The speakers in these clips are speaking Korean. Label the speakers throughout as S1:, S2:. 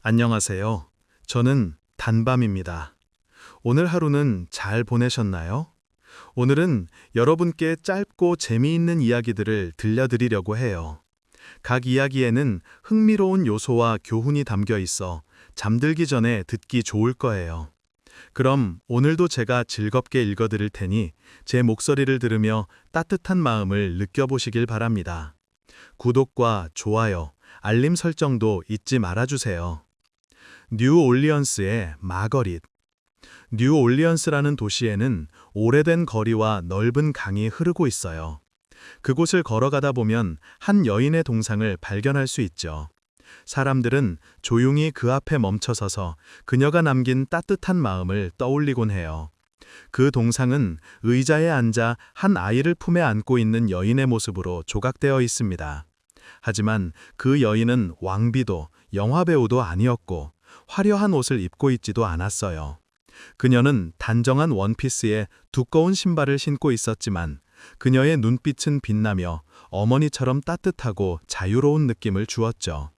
S1: 안녕하세요. 저는 단밤입니다. 오늘 하루는 잘 보내셨나요? 오늘은 여러분께 짧고 재미있는 이야기들을 들려드리려고 해요. 각 이야기에는 흥미로운 요소와 교훈이 담겨 있어 잠들기 전에 듣기 좋을 거예요. 그럼 오늘도 제가 즐겁게 읽어드릴 테니 제 목소리를 들으며 따뜻한 마음을 느껴보시길 바랍니다. 구독과 좋아요, 알림 설정도 잊지 말아주세요. 뉴올리언스의 마거릿. 뉴올리언스라는 도시에는 오래된 거리와 넓은 강이 흐르고 있어요. 그곳을 걸어가다 보면 한 여인의 동상을 발견할 수 있죠. 사람들은 조용히 그 앞에 멈춰서서 그녀가 남긴 따뜻한 마음을 떠올리곤 해요. 그 동상은 의자에 앉아 한 아이를 품에 안고 있는 여인의 모습으로 조각되어 있습니다. 하지만 그 여인은 왕비도 영화배우도 아니었고 화려한 옷을 입고 있지도 않았어요. 그녀는 단정한 원피스에 두꺼운 신발을 신고 있었지만 그녀의 눈빛은 빛나며 어머니처럼 따뜻하고 자유로운 느낌을 주었죠.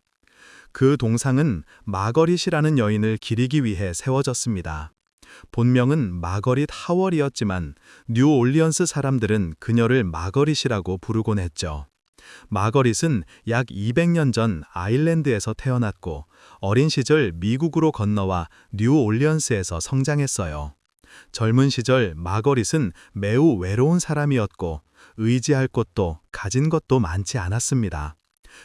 S1: 그 동상은 마거릿이라는 여인을 기리기 위해 세워졌습니다. 본명은 마거릿 하월이었지만 뉴올리언스 사람들은 그녀를 마거릿이라고 부르곤 했죠. 마거릿은 약 200년 전 아일랜드에서 태어났고 어린 시절 미국으로 건너와 뉴올리언스에서 성장했어요. 젊은 시절 마거릿은 매우 외로운 사람이었고 의지할 곳도 가진 것도 많지 않았습니다.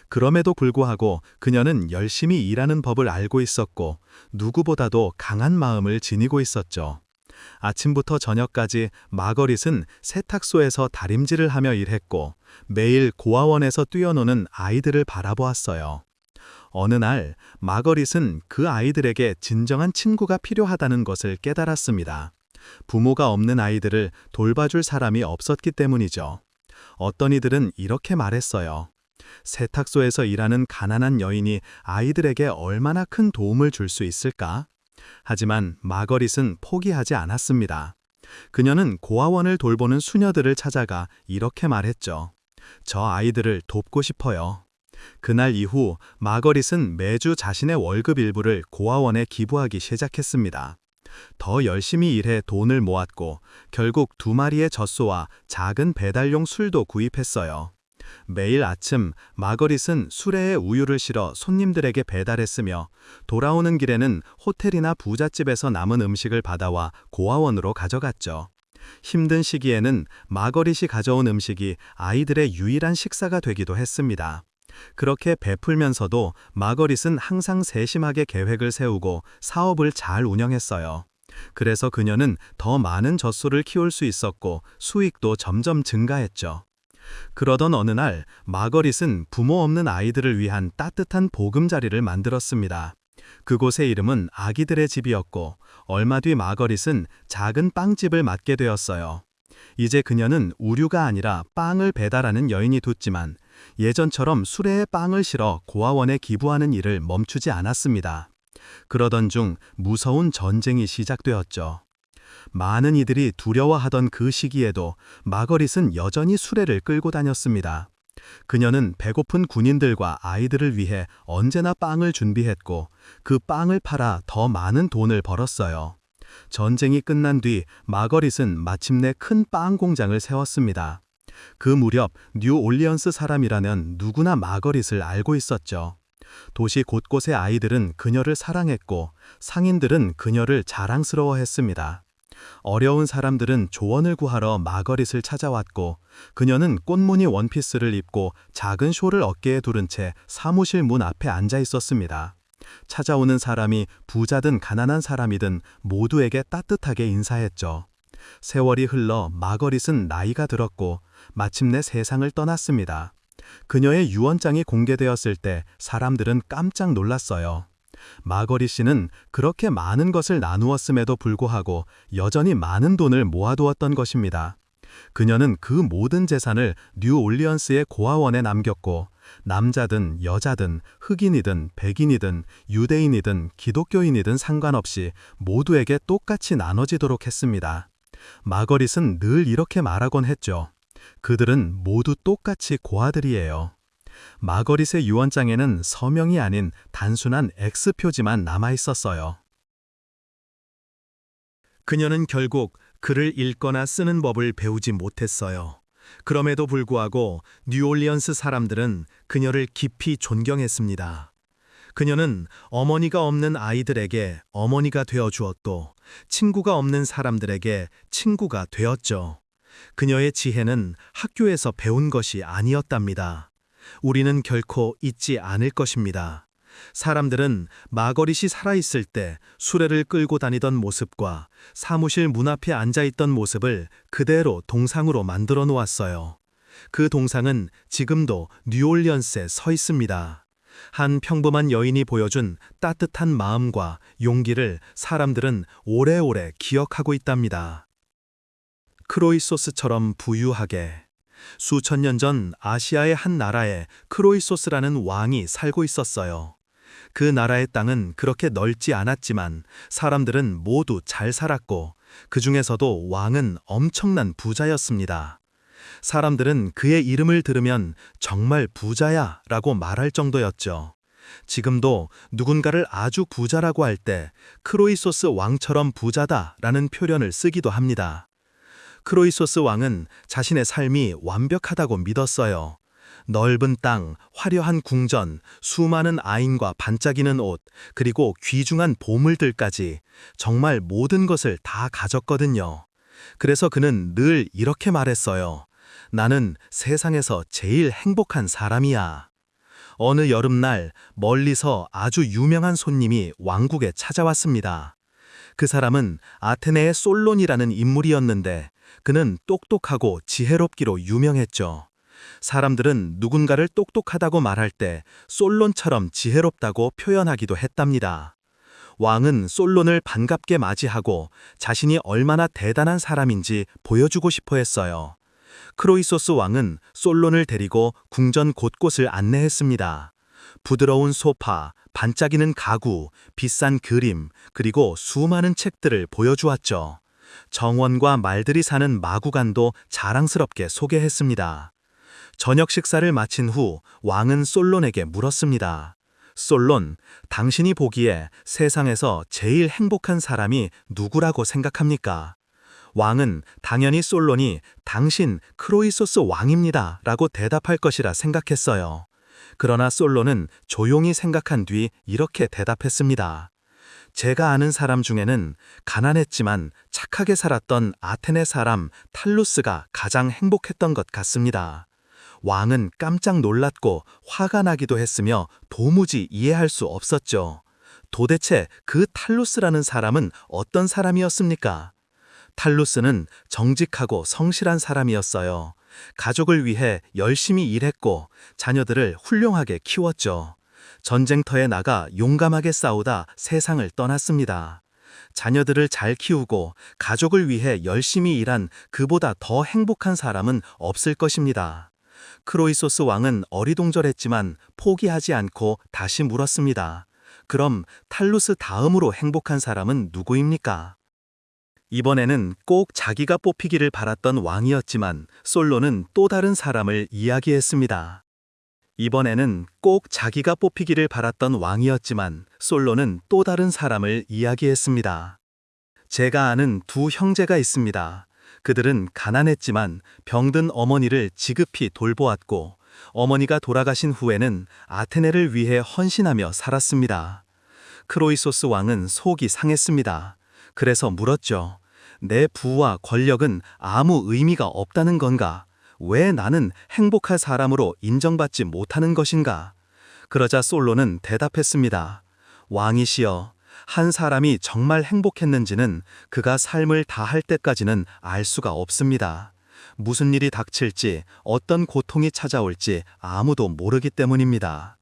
S1: 그럼에도 불구하고 그녀는 열심히 일하는 법을 알고 있었고 누구보다도 강한 마음을 지니고 있었죠. 아침부터 저녁까지 마거릿은 세탁소에서 다림질을 하며 일했고 매일 고아원에서 뛰어노는 아이들을 바라보았어요. 어느 날 마거릿은 그 아이들에게 진정한 친구가 필요하다는 것을 깨달았습니다. 부모가 없는 아이들을 돌봐줄 사람이 없었기 때문이죠. 어떤 이들은 이렇게 말했어요. 세탁소에서 일하는 가난한 여인이 아이들에게 얼마나 큰 도움을 줄 수 있을까? 하지만 마거릿은 포기하지 않았습니다. 그녀는 고아원을 돌보는 수녀들을 찾아가 이렇게 말했죠. 저 아이들을 돕고 싶어요. 그날 이후 마거릿은 매주 자신의 월급 일부를 고아원에 기부하기 시작했습니다. 더 열심히 일해 돈을 모았고 결국 2마리의 젖소와 작은 배달용 술도 구입했어요. 매일 아침 마거릿은 수레에 우유를 실어 손님들에게 배달했으며 돌아오는 길에는 호텔이나 부잣집에서 남은 음식을 받아와 고아원으로 가져갔죠. 힘든 시기에는 마거릿이 가져온 음식이 아이들의 유일한 식사가 되기도 했습니다. 그렇게 베풀면서도 마거릿은 항상 세심하게 계획을 세우고 사업을 잘 운영했어요. 그래서 그녀는 더 많은 젖소를 키울 수 있었고 수익도 점점 증가했죠. 그러던 어느 날 마거릿은 부모 없는 아이들을 위한 따뜻한 보금자리를 만들었습니다. 그곳의 이름은 아기들의 집이었고 얼마 뒤 마거릿은 작은 빵집을 맡게 되었어요. 이제 그녀는 우류가 아니라 빵을 배달하는 여인이 됐지만 예전처럼 수레에 빵을 실어 고아원에 기부하는 일을 멈추지 않았습니다. 그러던 중 무서운 전쟁이 시작되었죠. 많은 이들이 두려워하던 그 시기에도 마거릿은 여전히 수레를 끌고 다녔습니다. 그녀는 배고픈 군인들과 아이들을 위해 언제나 빵을 준비했고 그 빵을 팔아 더 많은 돈을 벌었어요. 전쟁이 끝난 뒤 마거릿은 마침내 큰 빵 공장을 세웠습니다. 그 무렵 뉴올리언스 사람이라면 누구나 마거릿을 알고 있었죠. 도시 곳곳의 아이들은 그녀를 사랑했고 상인들은 그녀를 자랑스러워했습니다. 어려운 사람들은 조언을 구하러 마거릿을 찾아왔고 그녀는 꽃무늬 원피스를 입고 작은 쇼를 어깨에 두른 채 사무실 문 앞에 앉아 있었습니다. 찾아오는 사람이 부자든 가난한 사람이든 모두에게 따뜻하게 인사했죠. 세월이 흘러 마거릿은 나이가 들었고 마침내 세상을 떠났습니다. 그녀의 유언장이 공개되었을 때 사람들은 깜짝 놀랐어요. 마거릿 씨는 그렇게 많은 것을 나누었음에도 불구하고 여전히 많은 돈을 모아두었던 것입니다. 그녀는 그 모든 재산을 뉴올리언스의 고아원에 남겼고 남자든 여자든 흑인이든 백인이든 유대인이든 기독교인이든 상관없이 모두에게 똑같이 나눠지도록 했습니다. 마거릿은 늘 이렇게 말하곤 했죠. 그들은 모두 똑같이 고아들이에요. 마거릿의 유언장에는 서명이 아닌 단순한 X표지만 남아 있었어요. 그녀는 결국 글을 읽거나 쓰는 법을 배우지 못했어요. 그럼에도 불구하고 뉴올리언스 사람들은 그녀를 깊이 존경했습니다. 그녀는 어머니가 없는 아이들에게 어머니가 되어 주었고, 친구가 없는 사람들에게 친구가 되었죠. 그녀의 지혜는 학교에서 배운 것이 아니었답니다. 우리는 결코 잊지 않을 것입니다. 사람들은 마거릿이 살아있을 때 수레를 끌고 다니던 모습과 사무실 문 앞에 앉아있던 모습을 그대로 동상으로 만들어 놓았어요. 그 동상은 지금도 뉴올리언스에 서 있습니다. 한 평범한 여인이 보여준 따뜻한 마음과 용기를 사람들은 오래오래 기억하고 있답니다. 크로이소스처럼 부유하게. 수천 년 전 아시아의 한 나라에 크로이소스라는 왕이 살고 있었어요. 그 나라의 땅은 그렇게 넓지 않았지만 사람들은 모두 잘 살았고, 그 중에서도 왕은 엄청난 부자였습니다. 사람들은 그의 이름을 들으면 정말 부자야 라고 말할 정도였죠. 지금도 누군가를 아주 부자라고 할 때 크로이소스 왕처럼 부자다 라는 표현을 쓰기도 합니다. 크로이소스 왕은 자신의 삶이 완벽하다고 믿었어요. 넓은 땅, 화려한 궁전, 수많은 아인과 반짝이는 옷, 그리고 귀중한 보물들까지 정말 모든 것을 다 가졌거든요. 그래서 그는 늘 이렇게 말했어요. 나는 세상에서 제일 행복한 사람이야. 어느 여름날 멀리서 아주 유명한 손님이 왕국에 찾아왔습니다. 그 사람은 아테네의 솔론이라는 인물이었는데 그는 똑똑하고 지혜롭기로 유명했죠. 사람들은 누군가를 똑똑하다고 말할 때 솔론처럼 지혜롭다고 표현하기도 했답니다. 왕은 솔론을 반갑게 맞이하고 자신이 얼마나 대단한 사람인지 보여주고 싶어 했어요. 크로이소스 왕은 솔론을 데리고 궁전 곳곳을 안내했습니다. 부드러운 소파, 반짝이는 가구, 비싼 그림, 그리고 수많은 책들을 보여주었죠. 정원과 말들이 사는 마구간도 자랑스럽게 소개했습니다. 저녁 식사를 마친 후 왕은 솔론에게 물었습니다. 솔론, 당신이 보기에 세상에서 제일 행복한 사람이 누구라고 생각합니까? 왕은 당연히 솔론이 당신 크로이소스 왕입니다 라고 대답할 것이라 생각했어요. 그러나 솔론은 조용히 생각한 뒤 이렇게 대답했습니다. 제가 아는 사람 중에는 가난했지만 착하게 살았던 아테네 사람 탈루스가 가장 행복했던 것 같습니다. 왕은 깜짝 놀랐고 화가 나기도 했으며 도무지 이해할 수 없었죠. 도대체 그 탈루스라는 사람은 어떤 사람이었습니까? 탈루스는 정직하고 성실한 사람이었어요. 가족을 위해 열심히 일했고 자녀들을 훌륭하게 키웠죠. 전쟁터에 나가 용감하게 싸우다 세상을 떠났습니다. 자녀들을 잘 키우고 가족을 위해 열심히 일한 그보다 더 행복한 사람은 없을 것입니다. 크로이소스 왕은 어리동절했지만 포기하지 않고 다시 물었습니다. 그럼 탈루스 다음으로 행복한 사람은 누구입니까? 이번에는 꼭 자기가 뽑히기를 바랐던 왕이었지만 솔론은 또 다른 사람을 이야기했습니다. 이번에는 꼭 자기가 뽑히기를 바랐던 왕이었지만 솔론은 또 다른 사람을 이야기했습니다. 제가 아는 두 형제가 있습니다. 그들은 가난했지만 병든 어머니를 지급히 돌보았고 어머니가 돌아가신 후에는 아테네를 위해 헌신하며 살았습니다. 크로이소스 왕은 속이 상했습니다. 그래서 물었죠. 내 부와 권력은 아무 의미가 없다는 건가? 왜 나는 행복할 사람으로 인정받지 못하는 것인가? 그러자 솔론은 대답했습니다. 왕이시여, 한 사람이 정말 행복했는지는 그가 삶을 다할 때까지는 알 수가 없습니다. 무슨 일이 닥칠지, 어떤 고통이 찾아올지 아무도 모르기 때문입니다.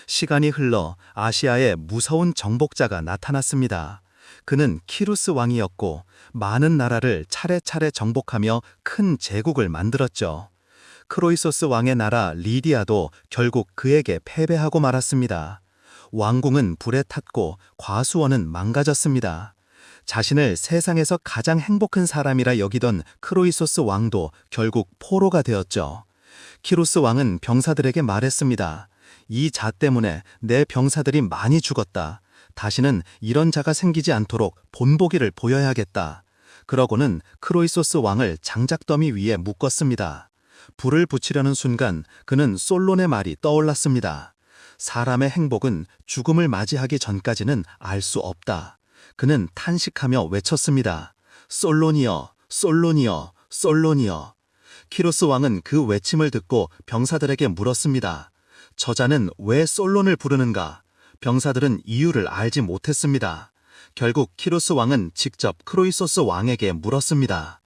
S1: 시간이 흘러 아시아에 무서운 정복자가 나타났습니다. 그는 키루스 왕이었고 많은 나라를 차례차례 정복하며 큰 제국을 만들었죠. 크로이소스 왕의 나라 리디아도 결국 그에게 패배하고 말았습니다. 왕궁은 불에 탔고 과수원은 망가졌습니다. 자신을 세상에서 가장 행복한 사람이라 여기던 크로이소스 왕도 결국 포로가 되었죠.
S2: 키루스 왕은 병사들에게 말했습니다. 이 자 때문에 내 병사들이 많이 죽었다. 다시는 이런 자가 생기지 않도록 본보기를 보여야겠다. 그러고는 크로이소스 왕을 장작더미 위에 묶었습니다. 불을 붙이려는 순간 그는 솔론의 말이 떠올랐습니다. 사람의 행복은 죽음을 맞이하기 전까지는 알 수 없다. 그는 탄식하며 외쳤습니다. 솔론이여, 솔론이여, 솔론이여. 키루스 왕은 그 외침을 듣고 병사들에게 물었습니다. 저자는 왜 솔론을 부르는가? 병사들은 이유를 알지 못했습니다. 결국 키루스 왕은 직접 크로이소스 왕에게 물었습니다.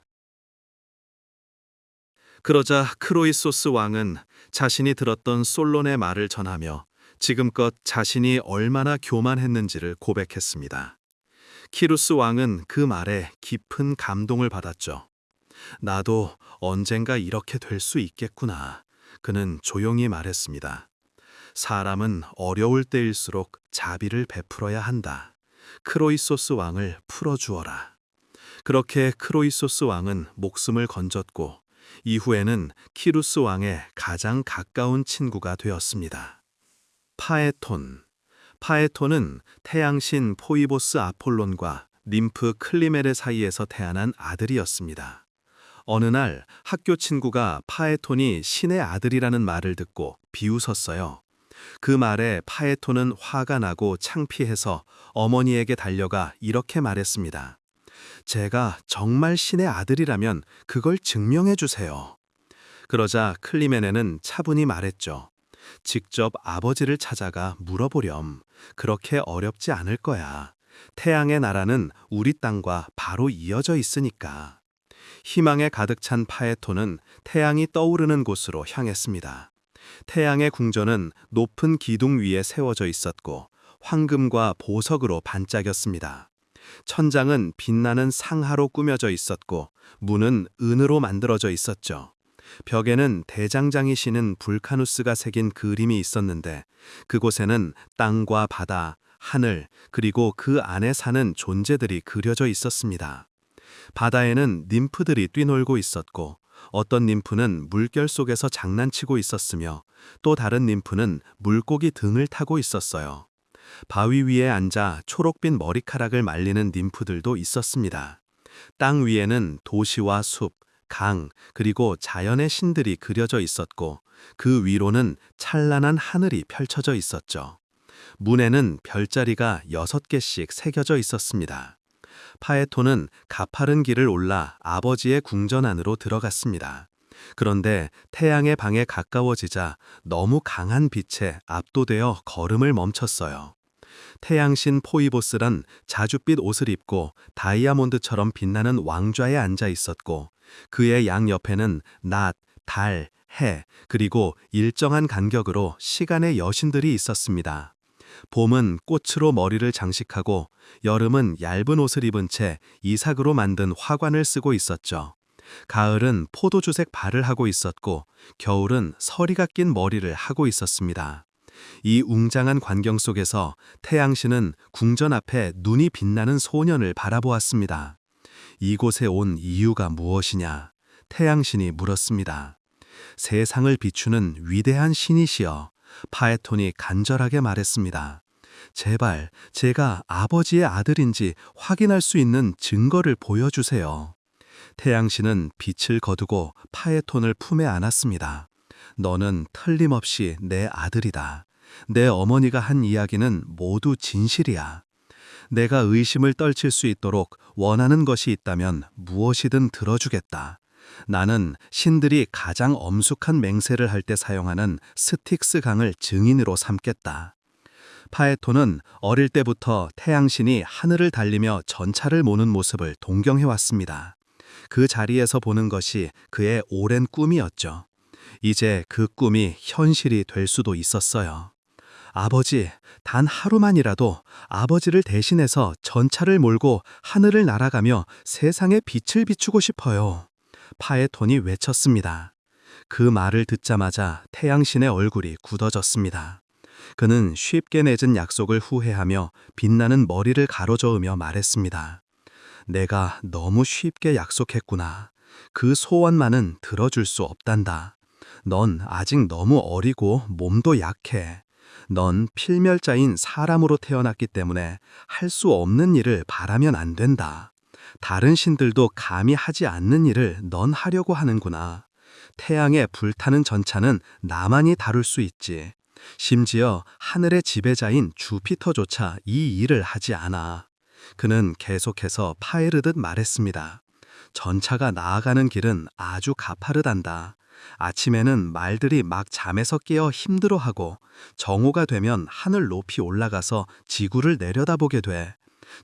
S1: 그러자 크로이소스 왕은 자신이 들었던 솔론의 말을 전하며 지금껏 자신이 얼마나 교만했는지를 고백했습니다. 키루스 왕은 그 말에 깊은 감동을 받았죠. 나도 언젠가 이렇게 될 수 있겠구나. 그는 조용히 말했습니다. 사람은 어려울 때일수록 자비를 베풀어야 한다. 크로이소스 왕을 풀어주어라. 그렇게 크로이소스 왕은 목숨을 건졌고 이후에는 키루스 왕의 가장 가까운 친구가 되었습니다. 파에톤. 파에톤은 태양신 포이보스 아폴론과 님프 클리메레 사이에서 태어난 아들이었습니다. 어느 날 학교 친구가 파에톤이 신의 아들이라는 말을 듣고 비웃었어요. 그 말에 파에톤은 화가 나고 창피해서 어머니에게 달려가 이렇게 말했습니다. 제가 정말 신의 아들이라면 그걸 증명해 주세요. 그러자 클리메네는 차분히 말했죠. 직접 아버지를 찾아가 물어보렴. 그렇게 어렵지 않을 거야. 태양의 나라는 우리 땅과 바로 이어져 있으니까. 희망에 가득 찬 파에톤은 태양이 떠오르는 곳으로 향했습니다. 태양의 궁전은 높은 기둥 위에 세워져 있었고 황금과 보석으로 반짝였습니다. 천장은 빛나는 상하로 꾸며져 있었고 문은 은으로 만들어져 있었죠. 벽에는 대장장이시는 불카누스가 새긴 그림이 있었는데 그곳에는 땅과 바다, 하늘, 그리고 그 안에 사는 존재들이 그려져 있었습니다. 바다에는 님프들이 뛰놀고 있었고 어떤 님프는 물결 속에서 장난치고 있었으며 또 다른 님프는 물고기 등을 타고 있었어요. 바위 위에 앉아 초록빛 머리카락을 말리는 님프들도 있었습니다. 땅 위에는 도시와 숲, 강, 그리고 자연의 신들이 그려져 있었고 그 위로는 찬란한 하늘이 펼쳐져 있었죠. 문에는 별자리가 6개씩 새겨져 있었습니다. 파에톤은 가파른 길을 올라 아버지의 궁전 안으로 들어갔습니다. 그런데 태양의 방에 가까워지자 너무 강한 빛에 압도되어 걸음을 멈췄어요. 태양신 포이보스란 자줏빛 옷을 입고 다이아몬드처럼 빛나는 왕좌에 앉아 있었고 그의 양옆에는 낮, 달, 해, 그리고 일정한 간격으로 시간의 여신들이 있었습니다. 봄은 꽃으로 머리를 장식하고 여름은 얇은 옷을 입은 채 이삭으로 만든 화관을 쓰고 있었죠. 가을은 포도주색 발을 하고 있었고 겨울은 서리가 낀 머리를 하고 있었습니다. 이 웅장한 광경 속에서 태양신은 궁전 앞에 눈이 빛나는 소년을 바라보았습니다. 이곳에 온 이유가 무엇이냐? 태양신이 물었습니다. 세상을 비추는 위대한 신이시여. 파에톤이 간절하게 말했습니다. 제발 제가 아버지의 아들인지 확인할 수 있는 증거를 보여주세요. 태양신은 빛을 거두고 파에톤을 품에 안았습니다. 너는 틀림없이 내 아들이다. 내 어머니가 한 이야기는 모두 진실이야. 내가 의심을 떨칠 수 있도록 원하는 것이 있다면 무엇이든 들어주겠다. 나는 신들이 가장 엄숙한 맹세를 할 때 사용하는 스틱스 강을 증인으로 삼겠다. 파에톤은 어릴 때부터 태양신이 하늘을 달리며 전차를 모는 모습을 동경해왔습니다. 그 자리에서 보는 것이 그의 오랜 꿈이었죠. 이제 그 꿈이 현실이 될 수도 있었어요. 아버지, 단 하루만이라도 아버지를 대신해서 전차를 몰고 하늘을 날아가며 세상에 빛을 비추고 싶어요. 파에톤이 외쳤습니다. 그 말을 듣자마자 태양신의 얼굴이 굳어졌습니다. 그는 쉽게 맺은 약속을 후회하며 빛나는 머리를 가로저으며 말했습니다. 내가 너무 쉽게 약속했구나. 그 소원만은 들어줄 수 없단다.
S2: 넌 아직 너무 어리고 몸도 약해. 넌 필멸자인 사람으로 태어났기 때문에 할 수 없는 일을 바라면 안 된다. 다른 신들도 감히 하지 않는 일을 넌 하려고 하는구나. 태양에 불타는 전차는 나만이 다룰 수 있지. 심지어 하늘의 지배자인 주피터조차 이 일을 하지 않아. 그는 계속해서 파헤르듯 말했습니다. 전차가 나아가는 길은 아주 가파르단다. 아침에는 말들이 막 잠에서 깨어 힘들어하고 정오가 되면 하늘 높이 올라가서 지구를 내려다보게 돼.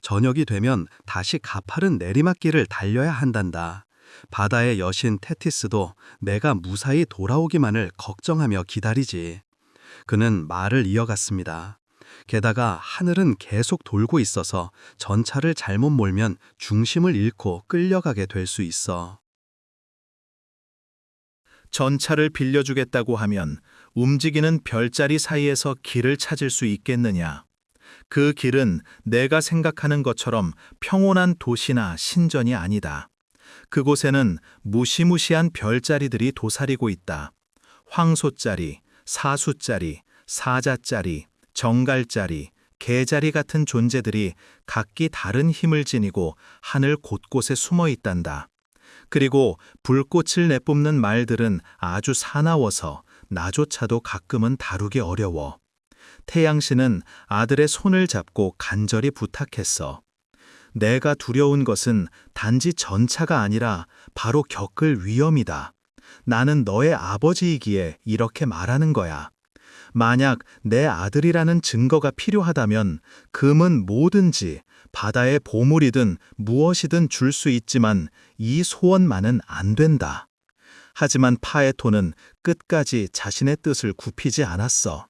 S2: 저녁이 되면 다시 가파른 내리막길을 달려야 한단다. 바다의 여신 테티스도 내가 무사히 돌아오기만을 걱정하며 기다리지. 그는 말을 이어갔습니다. 게다가 하늘은 계속 돌고 있어서 전차를 잘못 몰면 중심을 잃고 끌려가게 될 수 있어.
S1: 전차를 빌려주겠다고 하면 움직이는 별자리 사이에서 길을 찾을 수 있겠느냐? 그 길은 내가 생각하는 것처럼 평온한 도시나 신전이 아니다. 그곳에는 무시무시한 별자리들이 도사리고 있다. 황소자리, 사수자리, 사자자리, 정갈자리, 개자리 같은 존재들이 각기 다른 힘을 지니고 하늘 곳곳에 숨어 있단다. 그리고 불꽃을 내뿜는 말들은 아주 사나워서 나조차도 가끔은 다루기 어려워. 태양신은 아들의 손을 잡고 간절히 부탁했어. 내가 두려운 것은 단지 전차가 아니라 바로 겪을 위험이다. 나는 너의 아버지이기에 이렇게 말하는 거야. 만약 내 아들이라는 증거가 필요하다면 금은 뭐든지 바다의 보물이든 무엇이든 줄 수 있지만 이 소원만은 안 된다. 하지만 파에토는 끝까지 자신의 뜻을 굽히지 않았어.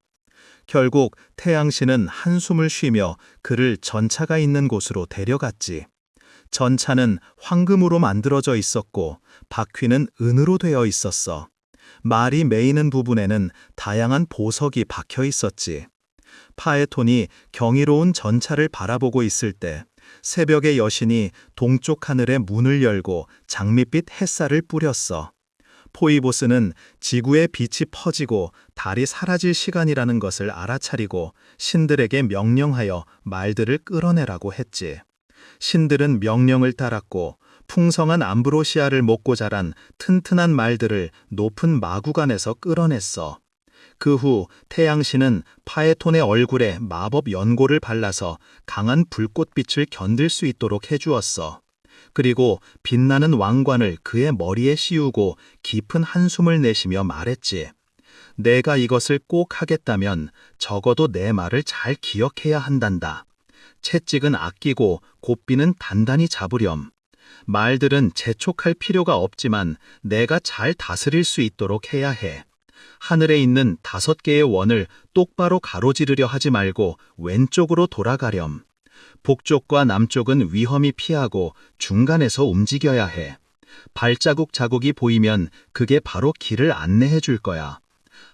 S1: 결국 태양신은 한숨을 쉬며 그를 전차가 있는 곳으로 데려갔지. 전차는 황금으로 만들어져 있었고 바퀴는 은으로 되어 있었어. 말이 메이는 부분에는 다양한 보석이 박혀 있었지. 파에톤이 경이로운 전차를 바라보고 있을 때 새벽의 여신이 동쪽 하늘의 문을 열고 장밋빛 햇살을 뿌렸어. 포이보스는 지구의 빛이 퍼지고 달이 사라질 시간이라는 것을 알아차리고 신들에게 명령하여 말들을 끌어내라고 했지. 신들은 명령을 따랐고 풍성한 암브로시아를 먹고 자란 튼튼한 말들을 높은 마구간에서 끌어냈어. 그 후 태양신은 파에톤의 얼굴에 마법 연고를 발라서 강한 불꽃빛을 견딜 수 있도록 해주었어. 그리고 빛나는 왕관을 그의 머리에 씌우고 깊은 한숨을 내쉬며 말했지. 내가 이것을 꼭 하겠다면 적어도 내 말을 잘 기억해야 한단다. 채찍은 아끼고 고삐는 단단히 잡으렴. 말들은 재촉할 필요가 없지만 내가 잘 다스릴 수 있도록 해야 해. 하늘에 있는 5개의 원을 똑바로 가로지르려 하지 말고 왼쪽으로 돌아가렴. 북쪽과 남쪽은 위험히 피하고 중간에서 움직여야 해. 발자국 자국이 보이면 그게 바로 길을 안내해 줄 거야.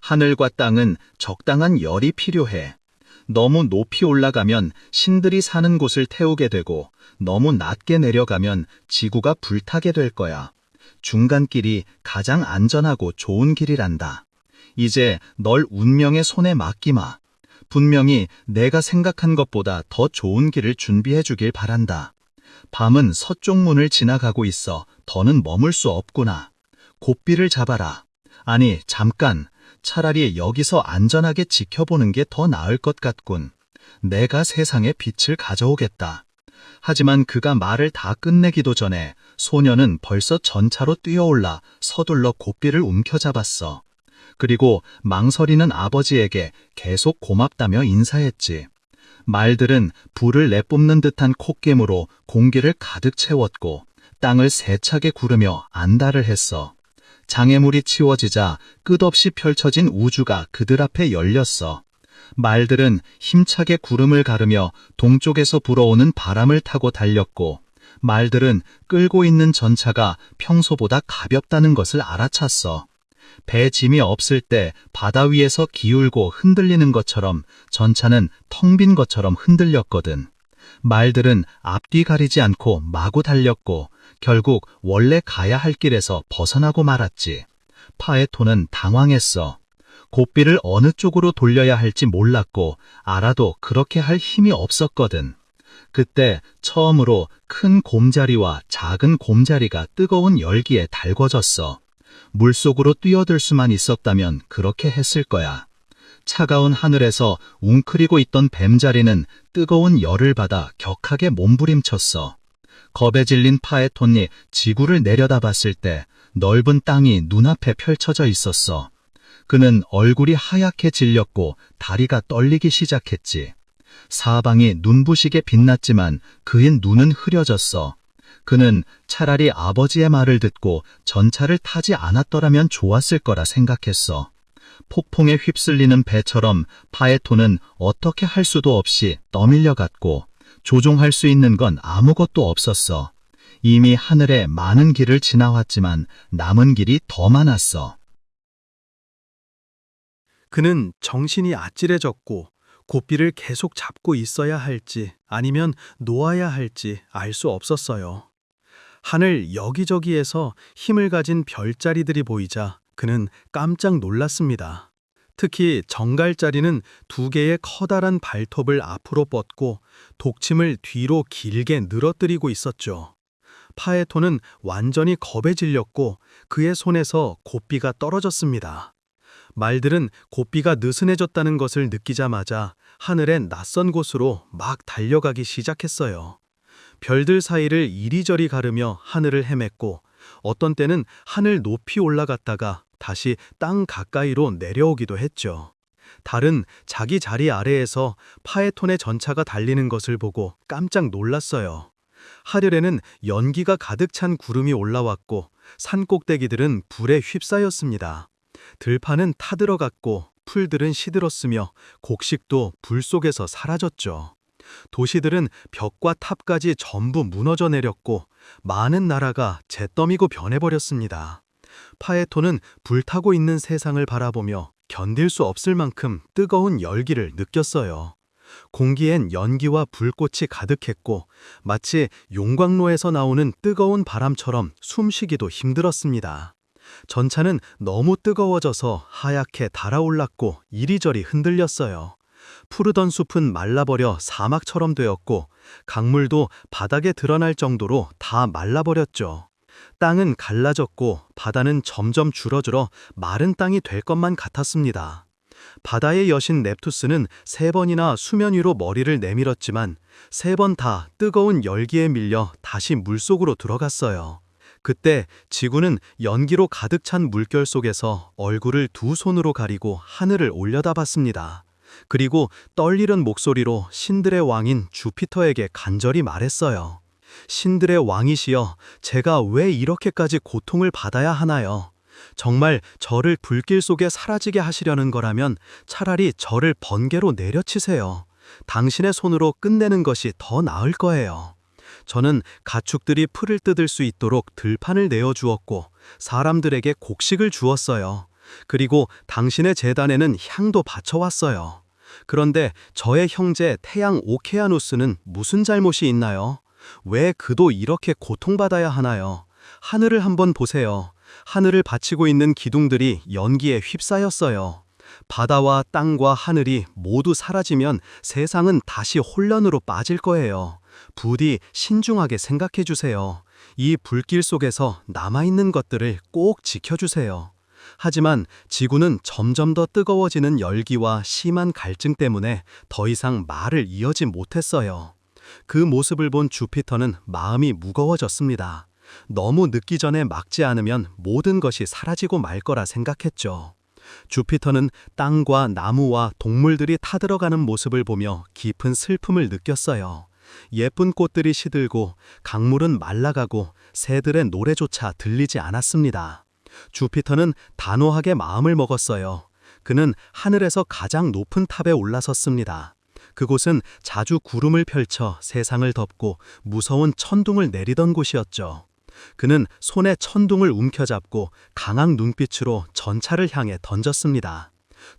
S1: 하늘과 땅은 적당한 열이 필요해. 너무 높이 올라가면 신들이 사는 곳을 태우게 되고 너무 낮게 내려가면 지구가 불타게 될 거야. 중간길이 가장 안전하고 좋은 길이란다. 이제 널 운명의 손에 맡기마. 분명히 내가 생각한 것보다 더 좋은 길을 준비해 주길 바란다. 밤은 서쪽 문을 지나가고 있어 더는 머물 수 없구나. 고삐를 잡아라. 아니, 잠깐. 차라리 여기서 안전하게 지켜보는 게 더 나을 것 같군. 내가 세상에 빛을 가져오겠다. 하지만 그가 말을 다 끝내기도 전에 소녀는 벌써 전차로 뛰어올라 서둘러 고삐를 움켜잡았어. 그리고 망설이는 아버지에게 계속 고맙다며 인사했지. 말들은 불을 내뿜는 듯한 콧김으로 공기를 가득 채웠고 땅을 세차게 구르며 안달을 했어. 장애물이 치워지자 끝없이 펼쳐진 우주가 그들 앞에 열렸어. 말들은 힘차게 구름을 가르며 동쪽에서 불어오는 바람을 타고 달렸고 말들은 끌고 있는 전차가 평소보다 가볍다는 것을 알아챘어. 배 짐이 없을 때 바다 위에서 기울고 흔들리는 것처럼 전차는 텅 빈 것처럼 흔들렸거든. 말들은 앞뒤 가리지 않고 마구 달렸고 결국 원래 가야 할 길에서 벗어나고 말았지.
S2: 파에톤은 당황했어. 고삐를 어느 쪽으로 돌려야 할지 몰랐고 알아도 그렇게 할 힘이 없었거든. 그때 처음으로 큰 곰자리와 작은 곰자리가 뜨거운 열기에 달궈졌어. 물속으로 뛰어들 수만 있었다면 그렇게 했을 거야. 차가운 하늘에서 웅크리고 있던 뱀자리는 뜨거운 열을 받아 격하게 몸부림쳤어. 겁에 질린 파에톤이 지구를 내려다봤을 때 넓은 땅이 눈앞에 펼쳐져 있었어. 그는 얼굴이 하얗게 질렸고 다리가 떨리기 시작했지. 사방이 눈부시게 빛났지만 그의 눈은 흐려졌어. 그는 차라리 아버지의 말을 듣고 전차를 타지 않았더라면 좋았을 거라 생각했어. 폭풍에 휩쓸리는 배처럼 파에톤은 어떻게 할 수도 없이 떠밀려갔고 조종할 수 있는 건 아무것도 없었어. 이미 하늘에 많은 길을 지나왔지만 남은 길이 더 많았어.
S1: 그는 정신이 아찔해졌고 고삐를 계속 잡고 있어야 할지 아니면 놓아야 할지 알 수 없었어요. 하늘 여기저기에서 힘을 가진 별자리들이 보이자 그는 깜짝 놀랐습니다. 특히 정갈자리는 두 개의 커다란 발톱을 앞으로 뻗고 독침을 뒤로 길게 늘어뜨리고 있었죠. 파에톤은 완전히 겁에 질렸고 그의 손에서 고삐가 떨어졌습니다. 말들은 고삐가 느슨해졌다는 것을 느끼자마자 하늘의 낯선 곳으로 막 달려가기 시작했어요. 별들 사이를 이리저리 가르며 하늘을 헤맸고 어떤 때는 하늘 높이 올라갔다가 다시 땅 가까이로 내려오기도 했죠. 달은 자기 자리 아래에서 파에톤의 전차가 달리는 것을 보고 깜짝 놀랐어요. 하늘에는 연기가 가득 찬 구름이 올라왔고 산꼭대기들은 불에 휩싸였습니다. 들판은 타들어갔고 풀들은 시들었으며 곡식도 불 속에서 사라졌죠. 도시들은 벽과 탑까지 전부 무너져 내렸고 많은 나라가 잿더미고 변해버렸습니다. 파에톤은 불타고 있는 세상을 바라보며 견딜 수 없을 만큼 뜨거운 열기를 느꼈어요. 공기엔 연기와 불꽃이 가득했고 마치 용광로에서 나오는 뜨거운 바람처럼 숨쉬기도 힘들었습니다. 전차는 너무 뜨거워져서 하얗게 달아올랐고 이리저리 흔들렸어요. 푸르던 숲은 말라버려 사막처럼 되었고 강물도 바닥에 드러날 정도로 다 말라버렸죠. 땅은 갈라졌고 바다는 점점 줄어들어 마른 땅이 될 것만 같았습니다. 바다의 여신 넵투스는 3번이나 수면 위로 머리를 내밀었지만 3번 다 뜨거운 열기에 밀려 다시 물속으로 들어갔어요. 그때 지구는 연기로 가득 찬 물결 속에서 얼굴을 두 손으로 가리고 하늘을 올려다봤습니다. 그리고 떨리는 목소리로 신들의 왕인 주피터에게 간절히 말했어요. 신들의 왕이시여, 제가 왜 이렇게까지 고통을 받아야 하나요? 정말 저를 불길 속에 사라지게 하시려는 거라면 차라리 저를 번개로 내려치세요. 당신의 손으로 끝내는 것이 더 나을 거예요. 저는 가축들이 풀을 뜯을 수 있도록 들판을 내어주었고 사람들에게 곡식을 주었어요. 그리고 당신의 제단에는 향도 바쳐왔어요. 그런데 저의 형제 태양 오케아누스는 무슨 잘못이 있나요? 왜 그도 이렇게 고통받아야 하나요? 하늘을 한번 보세요. 하늘을 받치고 있는 기둥들이 연기에 휩싸였어요. 바다와 땅과 하늘이 모두 사라지면 세상은 다시 혼란으로 빠질 거예요. 부디 신중하게 생각해 주세요. 이 불길 속에서 남아있는 것들을 꼭 지켜주세요. 하지만 지구는 점점 더 뜨거워지는 열기와 심한 갈증 때문에 더 이상 말을 이어지 못했어요. 그 모습을 본 주피터는 마음이 무거워졌습니다. 너무 늦기 전에 막지 않으면 모든 것이 사라지고 말 거라 생각했죠. 주피터는 땅과 나무와 동물들이 타들어가는 모습을 보며 깊은 슬픔을 느꼈어요. 예쁜 꽃들이 시들고 강물은 말라가고 새들의 노래조차 들리지 않았습니다. 주피터는 단호하게 마음을 먹었어요. 그는 하늘에서 가장 높은 탑에 올라섰습니다. 그곳은 자주 구름을 펼쳐 세상을 덮고 무서운 천둥을 내리던 곳이었죠. 그는 손에 천둥을 움켜잡고 강한 눈빛으로 전차를 향해 던졌습니다.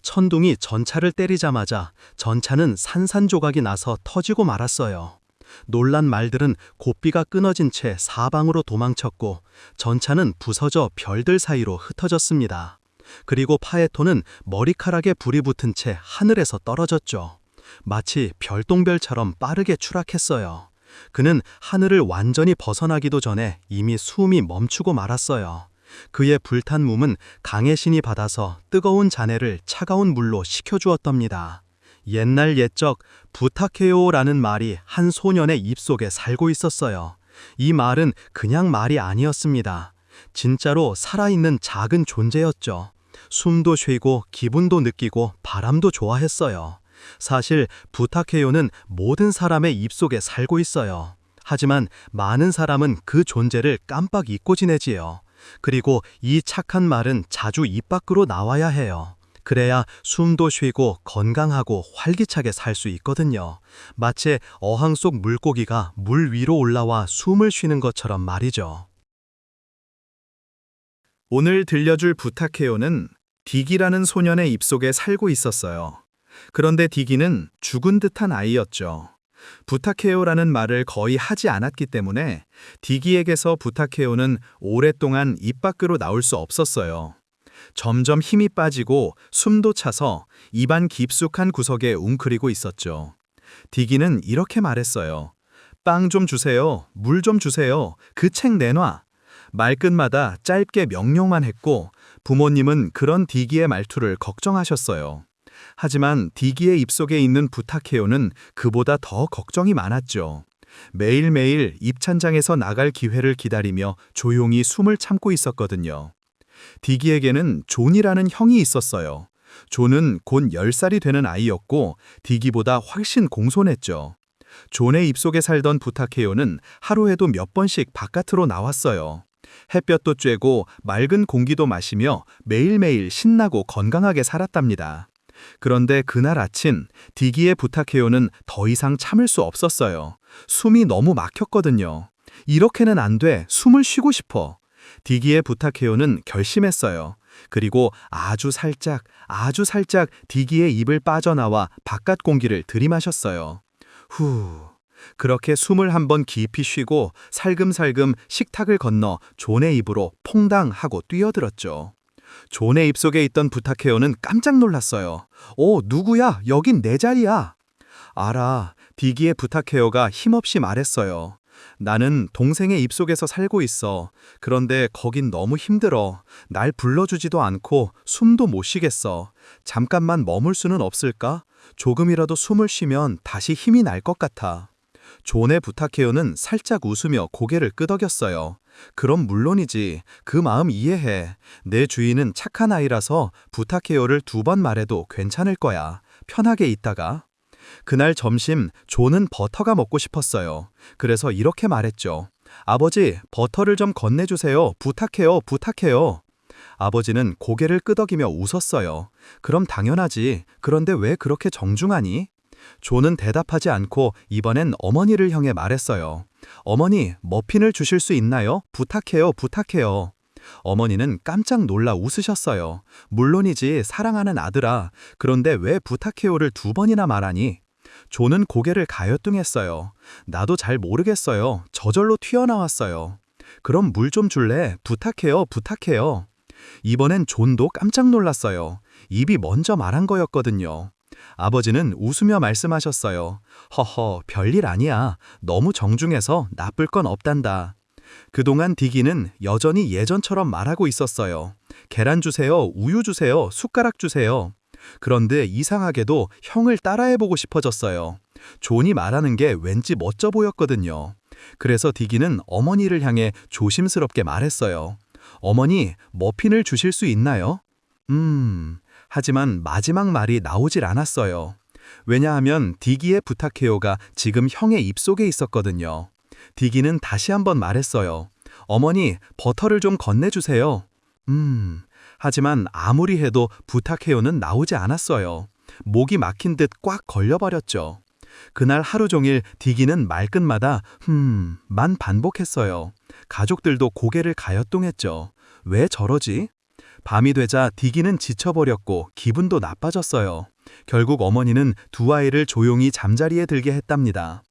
S1: 천둥이 전차를 때리자마자 전차는 산산조각이 나서 터지고 말았어요.
S2: 놀란 말들은 고삐가 끊어진 채 사방으로 도망쳤고 전차는 부서져 별들 사이로 흩어졌습니다. 그리고 파에토는 머리카락에 불이 붙은 채 하늘에서 떨어졌죠. 마치 별똥별처럼 빠르게 추락했어요. 그는 하늘을 완전히 벗어나기도 전에 이미 숨이 멈추고 말았어요. 그의 불탄 몸은 강의 신이 받아서 뜨거운 잔해를 차가운 물로 식혀주었답니다. 옛날 옛적 부탁해요라는 말이 한 소년의 입속에 살고 있었어요. 이 말은 그냥 말이 아니었습니다. 진짜로 살아있는 작은 존재였죠. 숨도 쉬고 기분도 느끼고 바람도 좋아했어요. 사실 부탁해요는 모든 사람의 입속에 살고 있어요. 하지만 많은 사람은 그 존재를 깜빡 잊고 지내지요. 그리고 이 착한 말은 자주 입 밖으로 나와야 해요. 그래야 숨도 쉬고 건강하고 활기차게 살 수 있거든요. 마치 어항 속 물고기가 물 위로 올라와 숨을 쉬는 것처럼 말이죠.
S1: 오늘 들려줄 부탁해요는 딕이라는 소년의 입속에 살고 있었어요. 그런데 딕이는 죽은 듯한 아이였죠. 부탁해요라는 말을 거의 하지 않았기 때문에 딕이에게서 부탁해요는 오랫동안 입 밖으로 나올 수 없었어요. 점점 힘이 빠지고 숨도 차서 입안 깊숙한 구석에 웅크리고 있었죠. 딕이는 이렇게 말했어요. 빵 좀 주세요. 물 좀 주세요. 그 책 내놔. 말끝마다 짧게 명령만 했고 부모님은 그런 딕이의 말투를 걱정하셨어요. 하지만 딕이의 입속에 있는 부탁해요는 그보다 더 걱정이 많았죠. 매일매일 입찬장에서 나갈 기회를 기다리며 조용히 숨을 참고 있었거든요. 딕이에게는 존이라는 형이 있었어요. 존은 곧 10살이 되는 아이였고 딕이보다 훨씬 공손했죠. 존의 입속에 살던 부탁해요는 하루에도 몇 번씩 바깥으로 나왔어요. 햇볕도 쬐고 맑은 공기도 마시며 매일매일 신나고 건강하게 살았답니다. 그런데 그날 아침 딕이의 부탁해요는 더 이상 참을 수 없었어요. 숨이 너무 막혔거든요. 이렇게는 안 돼. 숨을 쉬고 싶어. 딕이의 부탁해요는 결심했어요. 그리고 아주 살짝 딕이의 입을 빠져나와 바깥 공기를 들이마셨어요. 후. 그렇게 숨을 한번 깊이 쉬고 살금살금 식탁을 건너 존의 입으로 퐁당 하고 뛰어들었죠. 존의 입속에 있던 부탁해요는 깜짝 놀랐어요. 누구야? 여긴 내 자리야. 알아. 딕이의 부탁해요가 힘없이 말했어요. 나는 동생의 입속에서 살고 있어. 그런데 거긴 너무 힘들어. 날 불러주지도 않고 숨도 못 쉬겠어. 잠깐만 머물 수는 없을까? 조금이라도 숨을 쉬면 다시 힘이 날 것 같아. 존의 부탁해요는 살짝 웃으며 고개를 끄덕였어요. 그럼 물론이지. 그 마음 이해해. 내 주인은 착한 아이라서 부탁해요를 2번 말해도 괜찮을 거야. 편하게 있다가. 그날 점심 존은 버터가 먹고 싶었어요. 그래서 이렇게 말했죠. 아버지, 버터를 좀 건네주세요. 부탁해요. 아버지는 고개를 끄덕이며 웃었어요. 그럼 당연하지. 그런데 왜 그렇게 정중하니? 존은 대답하지 않고 이번엔 어머니를 향해 말했어요. 어머니, 머핀을 주실 수 있나요? 부탁해요. 어머니는 깜짝 놀라 웃으셨어요. 물론이지, 사랑하는 아들아. 그런데 왜 부탁해요를 2번이나 말하니? 존은 고개를 가여뚱했어요. 나도 잘 모르겠어요. 저절로 튀어나왔어요. 그럼 물 좀 줄래? 부탁해요. 이번엔 존도 깜짝 놀랐어요. 입이 먼저 말한 거였거든요. 아버지는 웃으며 말씀하셨어요. 허허, 별일 아니야. 너무 정중해서 나쁠 건 없단다. 그동안 딕이는 여전히 예전처럼 말하고 있었어요. 계란 주세요, 우유 주세요, 숟가락 주세요. 그런데 이상하게도 형을 따라해보고 싶어졌어요. 존이 말하는 게 왠지 멋져 보였거든요. 그래서 딕이는 어머니를 향해 조심스럽게 말했어요. 어머니, 머핀을 주실 수 있나요? 하지만 마지막 말이 나오질 않았어요. 왜냐하면 딕이의 부탁해요가 지금 형의 입속에 있었거든요. 딕이는 다시 한번 말했어요. 어머니, 버터를 좀 건네주세요. 하지만 아무리 해도 부탁해요는 나오지 않았어요. 목이 막힌 듯 꽉 걸려버렸죠. 그날 하루 종일 딕이는 말끝마다 만 반복했어요. 가족들도 고개를 가여뚱했죠. 왜 저러지? 밤이 되자 딕이는 지쳐버렸고 기분도 나빠졌어요. 결국 어머니는 2 아이를 조용히 잠자리에 들게 했답니다.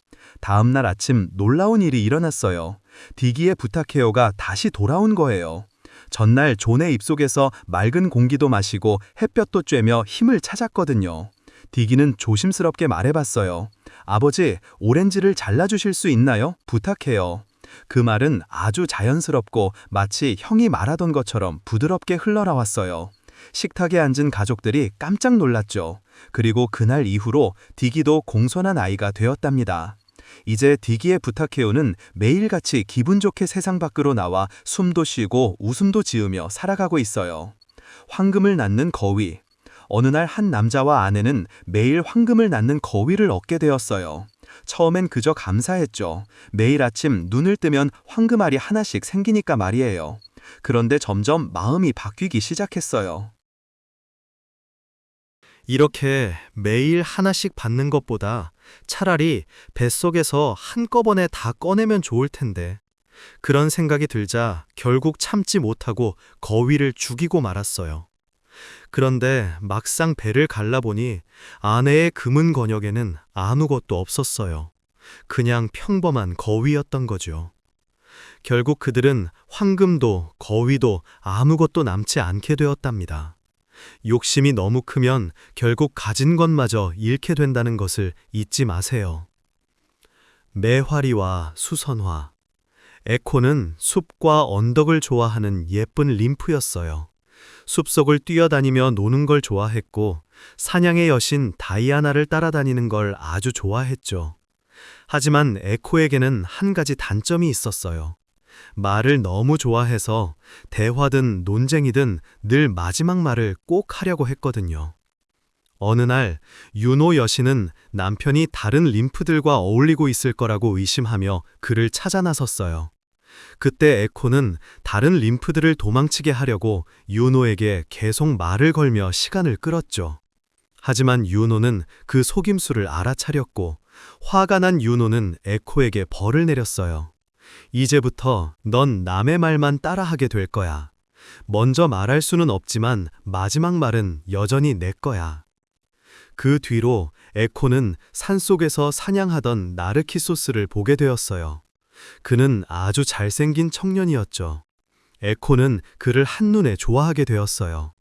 S2: 다음 날 아침 놀라운 일이 일어났어요. 디기의 부탁해요가 다시 돌아온 거예요. 전날 존의 입속에서 맑은 공기도 마시고 햇볕도 쬐며 힘을 찾았거든요. 디기는 조심스럽게 말해봤어요. 아버지, 오렌지를 잘라주실 수 있나요? 부탁해요. 그 말은 아주 자연스럽고 마치 형이 말하던 것처럼 부드럽게 흘러나왔어요. 식탁에 앉은 가족들이 깜짝 놀랐죠. 그리고 그날 이후로 디기도 공손한 아이가 되었답니다. 이제 디기의 부탁해요는 매일같이 기분 좋게 세상 밖으로 나와 숨도 쉬고 웃음도 지으며 살아가고 있어요. 황금을 낳는 거위. 어느 날 한 남자와 아내는 매일 황금을 낳는 거위를 얻게 되었어요. 처음엔 그저 감사했죠. 매일 아침 눈을 뜨면 황금알이 하나씩 생기니까 말이에요. 그런데 점점 마음이 바뀌기 시작했어요.
S1: 이렇게 매일 하나씩 받는 것보다 차라리 뱃속에서 한꺼번에 다 꺼내면 좋을 텐데. 그런 생각이 들자 결국 참지 못하고 거위를 죽이고 말았어요. 그런데 막상 배를 갈라보니 아내의 금은 권역에는 아무것도 없었어요. 그냥 평범한 거위였던 거죠. 결국 그들은 황금도 거위도 아무것도 남지 않게 되었답니다. 욕심이 너무 크면 결국 가진 것마저 잃게 된다는 것을 잊지 마세요. 매화리와 수선화. 에코는 숲과 언덕을 좋아하는 예쁜 림프였어요. 숲속을 뛰어다니며 노는 걸 좋아했고 사냥의 여신 다이아나를 따라다니는 걸 아주 좋아했죠. 하지만 에코에게는 한 가지 단점이 있었어요. 말을 너무 좋아해서 대화든 논쟁이든 늘 마지막 말을 꼭 하려고 했거든요. 어느 날 유노 여신은 남편이 다른 림프들과 어울리고 있을 거라고 의심하며 그를 찾아 나섰어요. 그때 에코는 다른 림프들을 도망치게 하려고 유노에게 계속 말을 걸며 시간을 끌었죠. 하지만 유노는 그 속임수를 알아차렸고 화가 난 유노는 에코에게 벌을 내렸어요. 이제부터 넌 남의 말만 따라하게 될 거야. 먼저 말할 수는 없지만 마지막 말은 여전히 내 거야. 그 뒤로 에코는 산속에서 사냥하던 나르키소스를 보게 되었어요. 그는 아주 잘생긴 청년이었죠. 에코는 그를 한눈에 좋아하게 되었어요.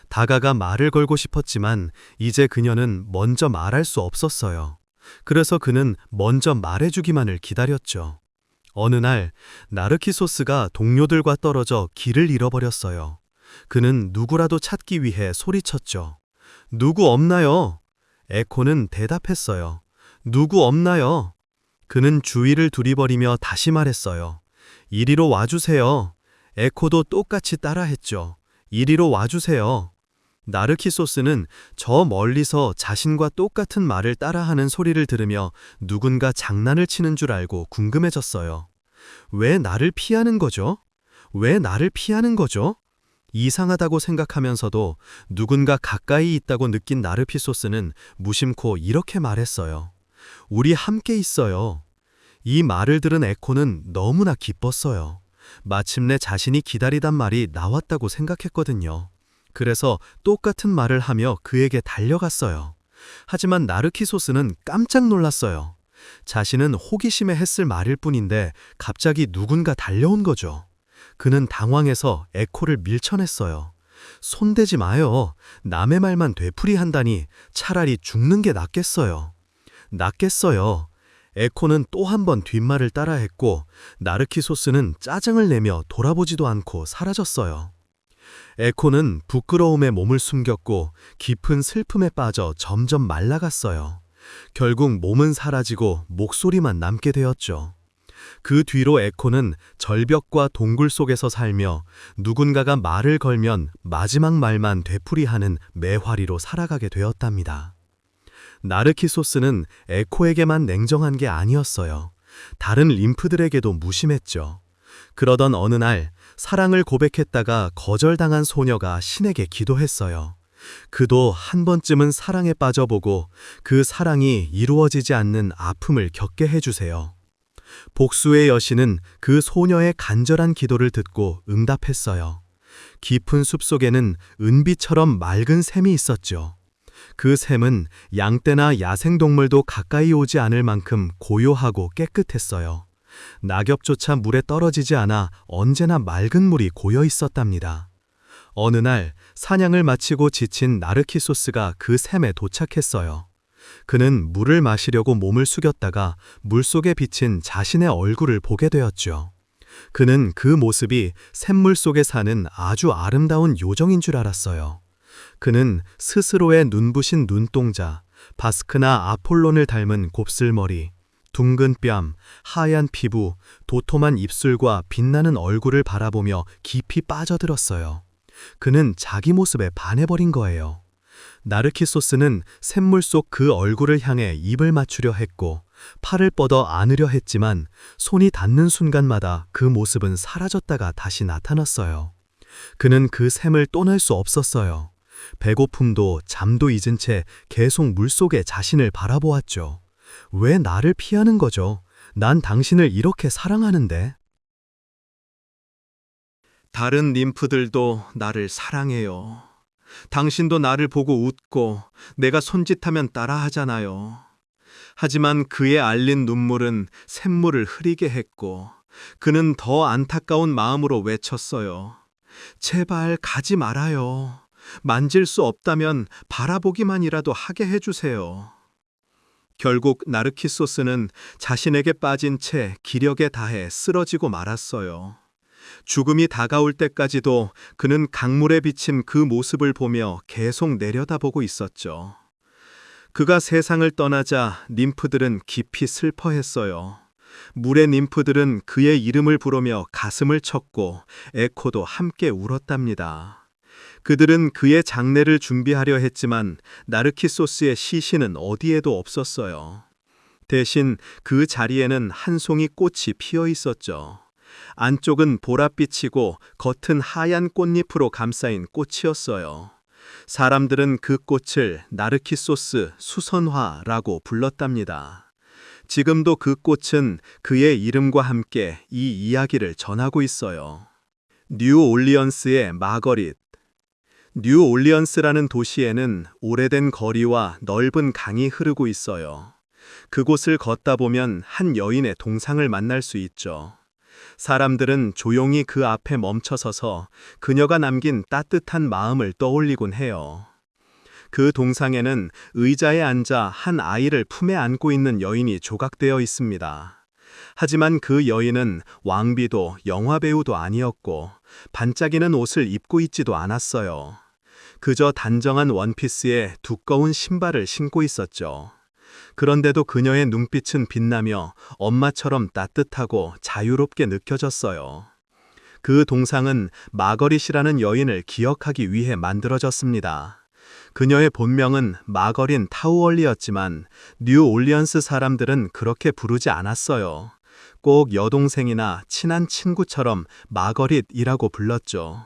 S1: 다가가 말을 걸고 싶었지만 이제 그녀는 먼저 말할 수 없었어요. 그래서 그는 먼저 말해주기만을 기다렸죠. 어느 날 나르키소스가 동료들과 떨어져 길을 잃어버렸어요. 그는 누구라도 찾기 위해 소리쳤죠. 누구 없나요? 에코는 대답했어요. 누구 없나요? 그는 주위를 두리버리며 다시 말했어요. 이리로 와주세요. 에코도 똑같이 따라했죠. 이리로 와주세요. 나르키소스는 저 멀리서 자신과 똑같은 말을 따라하는 소리를 들으며 누군가 장난을 치는 줄 알고 궁금해졌어요. 왜 나를 피하는 거죠? 왜 나를 피하는 거죠? 이상하다고 생각하면서도 누군가 가까이 있다고 느낀 나르키소스는 무심코 이렇게 말했어요. 우리 함께 있어요. 이 말을 들은 에코는 너무나 기뻤어요. 마침내 자신이 기다리던 말이 나왔다고 생각했거든요. 그래서 똑같은 말을 하며 그에게 달려갔어요. 하지만 나르키소스는 깜짝 놀랐어요. 자신은 호기심에 했을 말일 뿐인데 갑자기 누군가 달려온 거죠. 그는 당황해서 에코를 밀쳐냈어요. 손대지 마요. 남의 말만 되풀이한다니 차라리 죽는 게 낫겠어요. 낫겠어요. 에코는 또 한 번 뒷말을 따라했고 나르키소스는 짜증을 내며 돌아보지도 않고 사라졌어요. 에코는 부끄러움에 몸을 숨겼고 깊은 슬픔에 빠져 점점 말라갔어요. 결국 몸은 사라지고 목소리만 남게 되었죠. 그 뒤로 에코는 절벽과 동굴 속에서 살며 누군가가 말을 걸면 마지막 말만 되풀이하는 매화리로 살아가게 되었답니다. 나르키소스는 에코에게만 냉정한 게 아니었어요. 다른 림프들에게도 무심했죠. 그러던 어느 날 사랑을 고백했다가 거절당한 소녀가 신에게 기도했어요. 그도 한 번쯤은 사랑에 빠져보고 그 사랑이 이루어지지 않는 아픔을 겪게 해주세요. 복수의 여신은 그 소녀의 간절한 기도를 듣고 응답했어요. 깊은 숲속에는 은비처럼 맑은 샘이 있었죠. 그 샘은 양떼나 야생동물도 가까이 오지 않을 만큼 고요하고 깨끗했어요. 낙엽조차 물에 떨어지지 않아 언제나 맑은 물이 고여 있었답니다. 어느 날 사냥을 마치고 지친 나르키소스가 그 샘에 도착했어요. 그는 물을 마시려고 몸을 숙였다가 물속에 비친 자신의 얼굴을 보게 되었죠. 그는 그 모습이 샘물 속에 사는 아주 아름다운 요정인 줄 알았어요. 그는 스스로의 눈부신 눈동자, 바스크나 아폴론을 닮은 곱슬머리, 둥근 뺨, 하얀 피부, 도톰한 입술과 빛나는 얼굴을 바라보며 깊이 빠져들었어요. 그는 자기 모습에 반해버린 거예요. 나르키소스는 샘물 속 그 얼굴을 향해 입을 맞추려 했고 팔을 뻗어 안으려 했지만 손이 닿는 순간마다 그 모습은 사라졌다가 다시 나타났어요. 그는 그 샘을 떠날 수 없었어요. 배고픔도 잠도 잊은 채 계속 물속에 자신을 바라보았죠. 왜 나를 피하는 거죠? 난 당신을 이렇게 사랑하는데. 다른 님프들도 나를 사랑해요. 당신도 나를 보고 웃고 내가 손짓하면 따라하잖아요. 하지만 그의 알린 눈물은 샘물을 흐리게 했고 그는 더 안타까운 마음으로 외쳤어요. 제발 가지 말아요. 만질 수 없다면 바라보기만이라도 하게 해주세요. 결국 나르키소스는 자신에게 빠진 채 기력에 다해 쓰러지고 말았어요. 죽음이 다가올 때까지도 그는 강물에 비친 그 모습을 보며 계속 내려다보고 있었죠. 그가 세상을 떠나자 님프들은 깊이 슬퍼했어요. 물의 님프들은 그의 이름을 부르며 가슴을 쳤고 에코도 함께 울었답니다. 그들은 그의 장례를 준비하려 했지만 나르키소스의 시신은 어디에도 없었어요. 대신 그 자리에는 한 송이 꽃이 피어 있었죠. 안쪽은 보랏빛이고 겉은 하얀 꽃잎으로 감싸인 꽃이었어요. 사람들은 그 꽃을 나르키소스 수선화라고 불렀답니다. 지금도 그 꽃은 그의 이름과 함께 이 이야기를 전하고 있어요. 뉴올리언스의 마거릿. 뉴올리언스라는 도시에는 오래된 거리와 넓은 강이 흐르고 있어요. 그곳을 걷다 보면 한 여인의 동상을 만날 수 있죠. 사람들은 조용히 그 앞에 멈춰서서 그녀가 남긴 따뜻한 마음을 떠올리곤 해요. 그 동상에는 의자에 앉아 한 아이를 품에 안고 있는 여인이 조각되어 있습니다. 하지만 그 여인은 왕비도 영화배우도 아니었고 반짝이는 옷을 입고 있지도 않았어요. 그저 단정한 원피스에 두꺼운 신발을 신고 있었죠. 그런데도 그녀의 눈빛은 빛나며 엄마처럼 따뜻하고 자유롭게 느껴졌어요. 그 동상은 마거릿이라는 여인을 기억하기 위해 만들어졌습니다. 그녀의 본명은 마거린 타우얼리였지만 뉴올리언스 사람들은 그렇게 부르지 않았어요. 꼭 여동생이나 친한 친구처럼 마거릿이라고 불렀죠.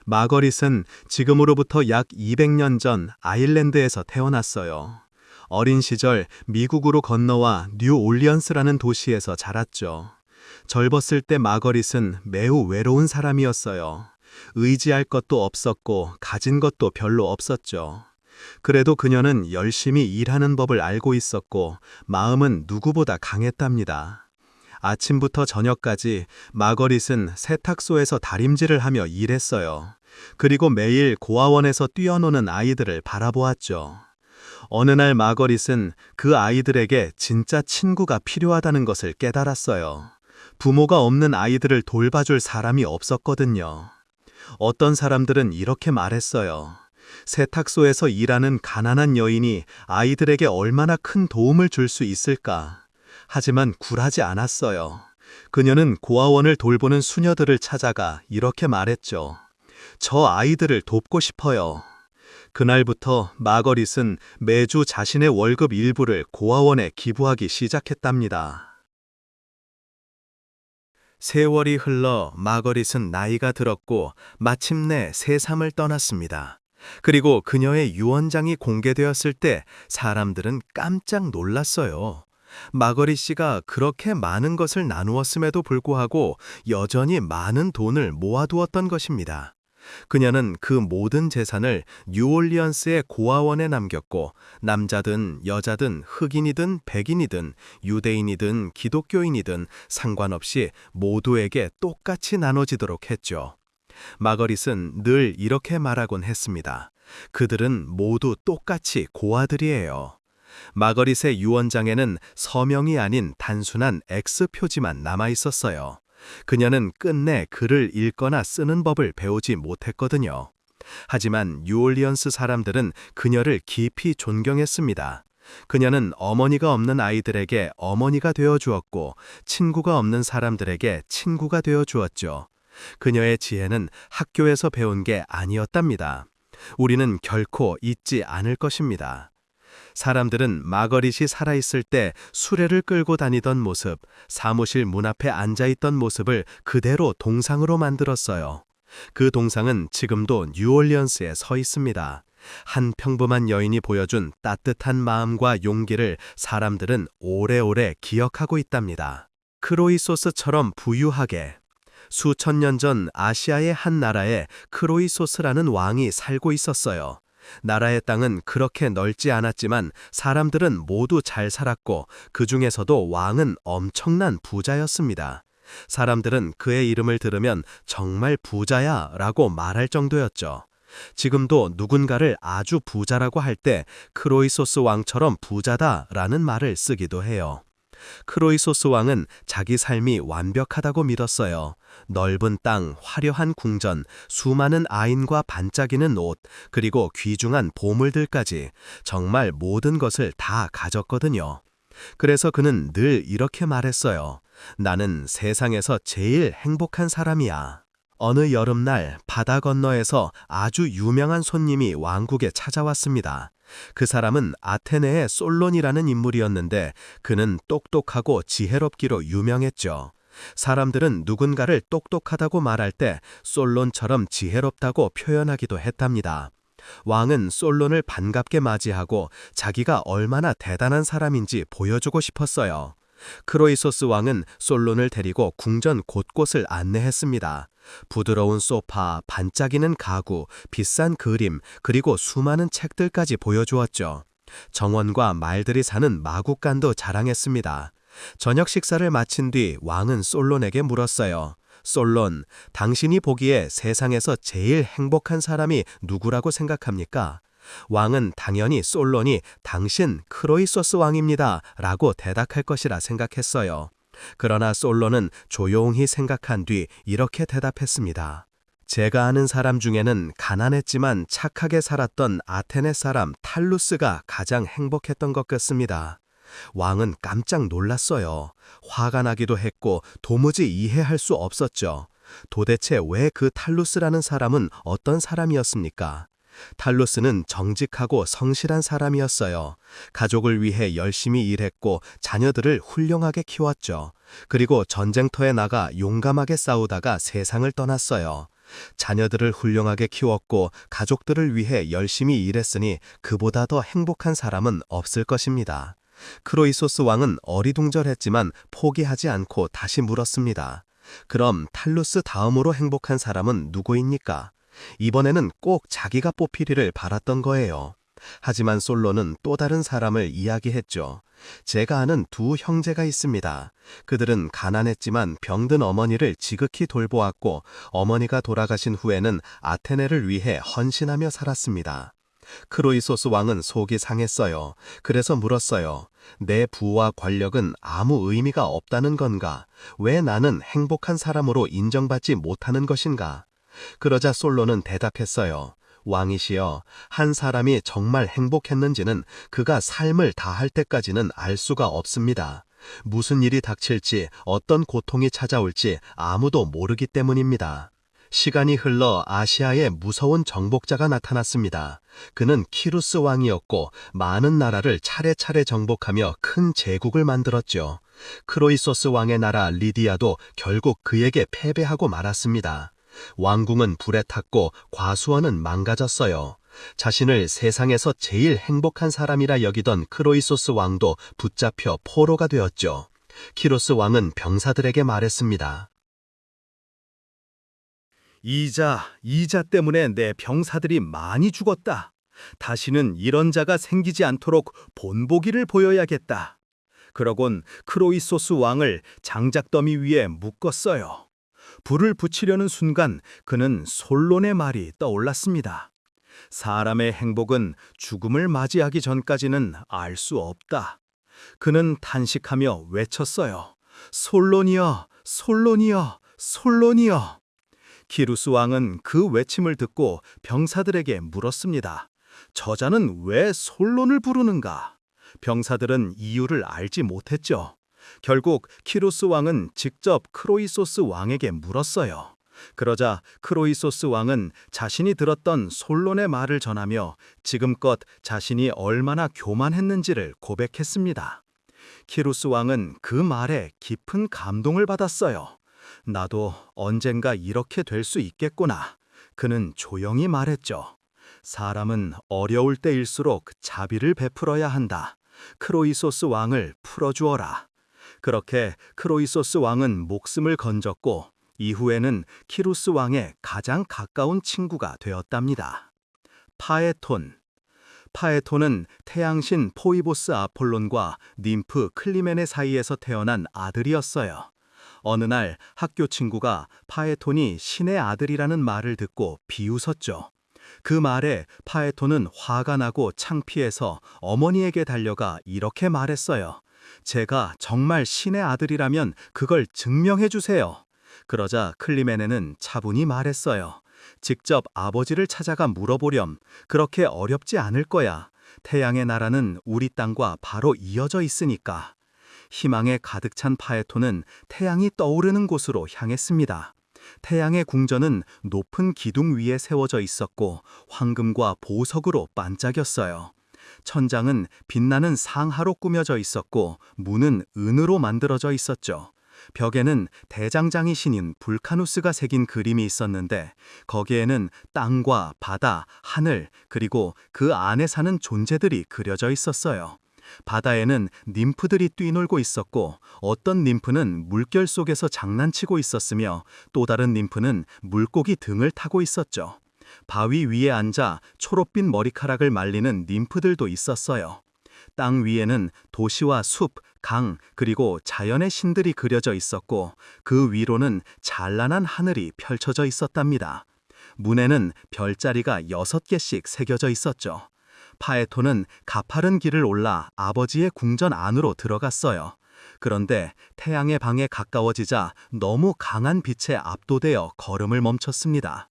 S1: 마거릿은 지금으로부터 약 200년 전 아일랜드에서 태어났어요. 어린 시절 미국으로 건너와 뉴올리언스라는 도시에서 자랐죠. 젊었을 때 마거릿은 매우 외로운 사람이었어요. 의지할 것도 없었고 가진 것도 별로 없었죠. 그래도 그녀는 열심히 일하는 법을 알고 있었고 마음은 누구보다 강했답니다. 아침부터 저녁까지 마거릿은 세탁소에서 다림질을 하며 일했어요. 그리고 매일 고아원에서 뛰어노는 아이들을 바라보았죠. 어느 날 마거릿은 그 아이들에게 진짜 친구가 필요하다는 것을 깨달았어요. 부모가 없는 아이들을 돌봐줄 사람이 없었거든요. 어떤 사람들은 이렇게 말했어요. 세탁소에서 일하는 가난한 여인이 아이들에게 얼마나 큰 도움을 줄 수 있을까? 하지만 굴하지 않았어요. 그녀는 고아원을 돌보는 수녀들을 찾아가 이렇게 말했죠. 저 아이들을 돕고 싶어요. 그날부터 마거릿은 매주 자신의 월급 일부를 고아원에 기부하기 시작했답니다. 세월이 흘러 마거릿은 나이가 들었고 마침내 세상을 떠났습니다. 그리고 그녀의 유언장이 공개되었을 때 사람들은 깜짝 놀랐어요. 마거릿 씨가 그렇게 많은 것을 나누었음에도 불구하고 여전히 많은 돈을 모아두었던 것입니다.
S2: 그녀는 그 모든 재산을 뉴올리언스의 고아원에 남겼고 남자든 여자든 흑인이든 백인이든 유대인이든 기독교인이든 상관없이 모두에게 똑같이 나눠지도록 했죠. 마거릿은 늘 이렇게 말하곤 했습니다. 그들은 모두 똑같이 고아들이에요. 마거릿의 유언장에는 서명이 아닌 단순한 X 표지만 남아 있었어요. 그녀는 끝내 글을 읽거나 쓰는 법을 배우지 못했거든요. 하지만 뉴올리언스 사람들은 그녀를 깊이 존경했습니다. 그녀는 어머니가 없는 아이들에게 어머니가 되어 주었고 친구가 없는 사람들에게 친구가 되어 주었죠. 그녀의 지혜는 학교에서 배운 게 아니었답니다. 우리는 결코 잊지 않을 것입니다. 사람들은 마거릿이 살아있을 때 수레를 끌고 다니던 모습, 사무실 문 앞에 앉아있던 모습을 그대로 동상으로 만들었어요. 그 동상은 지금도 뉴올리언스에 서 있습니다. 한 평범한 여인이 보여준 따뜻한 마음과 용기를 사람들은 오래오래 기억하고 있답니다. 크로이소스처럼 부유하게. 수천 년 전 아시아의 한 나라에 크로이소스라는 왕이 살고 있었어요. 나라의 땅은 그렇게 넓지 않았지만 사람들은 모두 잘 살았고 그 중에서도 왕은 엄청난 부자였습니다. 사람들은 그의 이름을 들으면 정말 부자야 라고 말할 정도였죠. 지금도 누군가를 아주 부자라고 할 때 크로이소스 왕처럼 부자다 라는 말을 쓰기도 해요. 크로이소스 왕은 자기 삶이 완벽하다고 믿었어요. 넓은 땅, 화려한 궁전, 수많은 아인과 반짝이는 옷, 그리고 귀중한 보물들까지 정말 모든 것을 다 가졌거든요. 그래서 그는 늘 이렇게 말했어요. 나는 세상에서 제일 행복한 사람이야. 어느 여름날 바다 건너에서 아주 유명한 손님이 왕국에 찾아왔습니다. 그 사람은 아테네의 솔론이라는 인물이었는데 그는 똑똑하고 지혜롭기로 유명했죠. 사람들은 누군가를 똑똑하다고 말할 때 솔론처럼 지혜롭다고 표현하기도 했답니다. 왕은 솔론을 반갑게 맞이하고 자기가 얼마나 대단한 사람인지 보여주고 싶었어요. 크로이소스 왕은 솔론을 데리고 궁전 곳곳을 안내했습니다. 부드러운 소파, 반짝이는 가구, 비싼 그림, 그리고 수많은 책들까지 보여주었죠. 정원과 말들이 사는 마국간도 자랑했습니다. 저녁 식사를 마친 뒤 왕은 솔론에게 물었어요. 솔론, 당신이 보기에 세상에서 제일 행복한 사람이 누구라고 생각합니까? 왕은 당연히 솔론이 당신 크로이소스 왕입니다 라고 대답할 것이라 생각했어요. 그러나 솔론은 조용히 생각한 뒤 이렇게 대답했습니다. 제가 아는 사람 중에는 가난했지만 착하게 살았던 아테네 사람 탈루스가 가장 행복했던 것 같습니다. 왕은 깜짝 놀랐어요. 화가 나기도 했고 도무지 이해할 수 없었죠. 도대체 왜 그 탈루스라는 사람은 어떤 사람이었습니까? 탈루스는 정직하고 성실한 사람이었어요. 가족을 위해 열심히 일했고 자녀들을 훌륭하게 키웠죠. 그리고 전쟁터에 나가 용감하게 싸우다가 세상을 떠났어요. 자녀들을 훌륭하게 키웠고 가족들을 위해 열심히 일했으니 그보다 더 행복한 사람은 없을 것입니다. 크로이소스 왕은 어리둥절했지만 포기하지 않고 다시 물었습니다. 그럼 탈루스 다음으로 행복한 사람은 누구입니까? 이번에는 꼭 자기가 뽑히기를 바랐던 거예요. 하지만 솔로는 또 다른 사람을 이야기했죠. 제가 아는 두 형제가 있습니다. 그들은 가난했지만 병든 어머니를 지극히 돌보았고 어머니가 돌아가신 후에는 아테네를 위해 헌신하며 살았습니다. 크로이소스 왕은 속이 상했어요. 그래서 물었어요. 내 부와 권력은 아무 의미가 없다는 건가? 왜 나는 행복한 사람으로 인정받지 못하는 것인가? 그러자 솔로는 대답했어요. 왕이시여, 한 사람이 정말 행복했는지는 그가 삶을 다할 때까지는 알 수가 없습니다. 무슨 일이 닥칠지, 어떤 고통이 찾아올지 아무도 모르기 때문입니다. 시간이 흘러 아시아에 무서운 정복자가 나타났습니다. 그는 키루스 왕이었고 많은 나라를 차례차례 정복하며 큰 제국을 만들었죠. 크로이소스 왕의 나라 리디아도 결국 그에게 패배하고 말았습니다. 왕궁은 불에 탔고 과수원은 망가졌어요. 자신을 세상에서 제일 행복한 사람이라 여기던 크로이소스 왕도 붙잡혀 포로가 되었죠. 키루스 왕은 병사들에게 말했습니다. 이자 때문에 내 병사들이 많이 죽었다. 다시는 이런 자가 생기지 않도록 본보기를 보여야겠다. 그러곤 크로이소스 왕을 장작더미 위에 묶었어요. 불을 붙이려는 순간 그는 솔론의 말이 떠올랐습니다. 사람의 행복은 죽음을 맞이하기 전까지는 알 수 없다. 그는 탄식하며 외쳤어요. 솔론이여, 솔론이여, 솔론이여. 키루스 왕은 그 외침을 듣고 병사들에게 물었습니다. 저자는 왜 솔론을 부르는가? 병사들은 이유를 알지 못했죠. 결국 키루스 왕은 직접 크로이소스 왕에게 물었어요. 그러자 크로이소스 왕은 자신이 들었던 솔론의 말을 전하며 지금껏 자신이 얼마나 교만했는지를 고백했습니다. 키루스 왕은 그 말에 깊은 감동을 받았어요. 나도 언젠가 이렇게 될 수 있겠구나. 그는 조용히 말했죠. 사람은 어려울 때일수록 자비를 베풀어야 한다. 크로이소스 왕을 풀어주어라. 그렇게 크로이소스 왕은 목숨을 건졌고 이후에는 키루스 왕의 가장 가까운 친구가 되었답니다. 파에톤. 파에톤은 태양신 포이보스 아폴론과 님프 클리멘의 사이에서 태어난 아들이었어요. 어느 날 학교 친구가 파에톤이 신의 아들이라는 말을 듣고 비웃었죠. 그 말에 파에톤은 화가 나고 창피해서 어머니에게 달려가 이렇게 말했어요. 제가 정말 신의 아들이라면 그걸 증명해 주세요. 그러자 클리메네는 차분히 말했어요. 직접 아버지를 찾아가 물어보렴. 그렇게 어렵지 않을 거야. 태양의 나라는 우리 땅과 바로 이어져 있으니까. 희망에 가득 찬 파에톤은 태양이 떠오르는 곳으로 향했습니다. 태양의 궁전은 높은 기둥 위에 세워져 있었고 황금과 보석으로 반짝였어요. 천장은 빛나는 상하로 꾸며져 있었고 문은 은으로 만들어져 있었죠. 벽에는 대장장이 신인 불카누스가 새긴 그림이 있었는데 거기에는 땅과 바다, 하늘, 그리고 그 안에 사는 존재들이 그려져 있었어요. 바다에는 님프들이 뛰놀고 있었고 어떤 님프는 물결 속에서 장난치고 있었으며 또 다른 님프는 물고기 등을 타고 있었죠. 바위 위에 앉아 초록빛 머리카락을 말리는 님프들도 있었어요. 땅 위에는 도시와 숲, 강, 그리고 자연의 신들이 그려져 있었고 그 위로는 찬란한 하늘이 펼쳐져 있었답니다. 문에는 별자리가 6개씩 새겨져 있었죠. 파에톤은 가파른 길을 올라 아버지의 궁전 안으로 들어갔어요. 그런데 태양의 방에 가까워지자 너무 강한 빛에 압도되어 걸음을 멈췄습니다.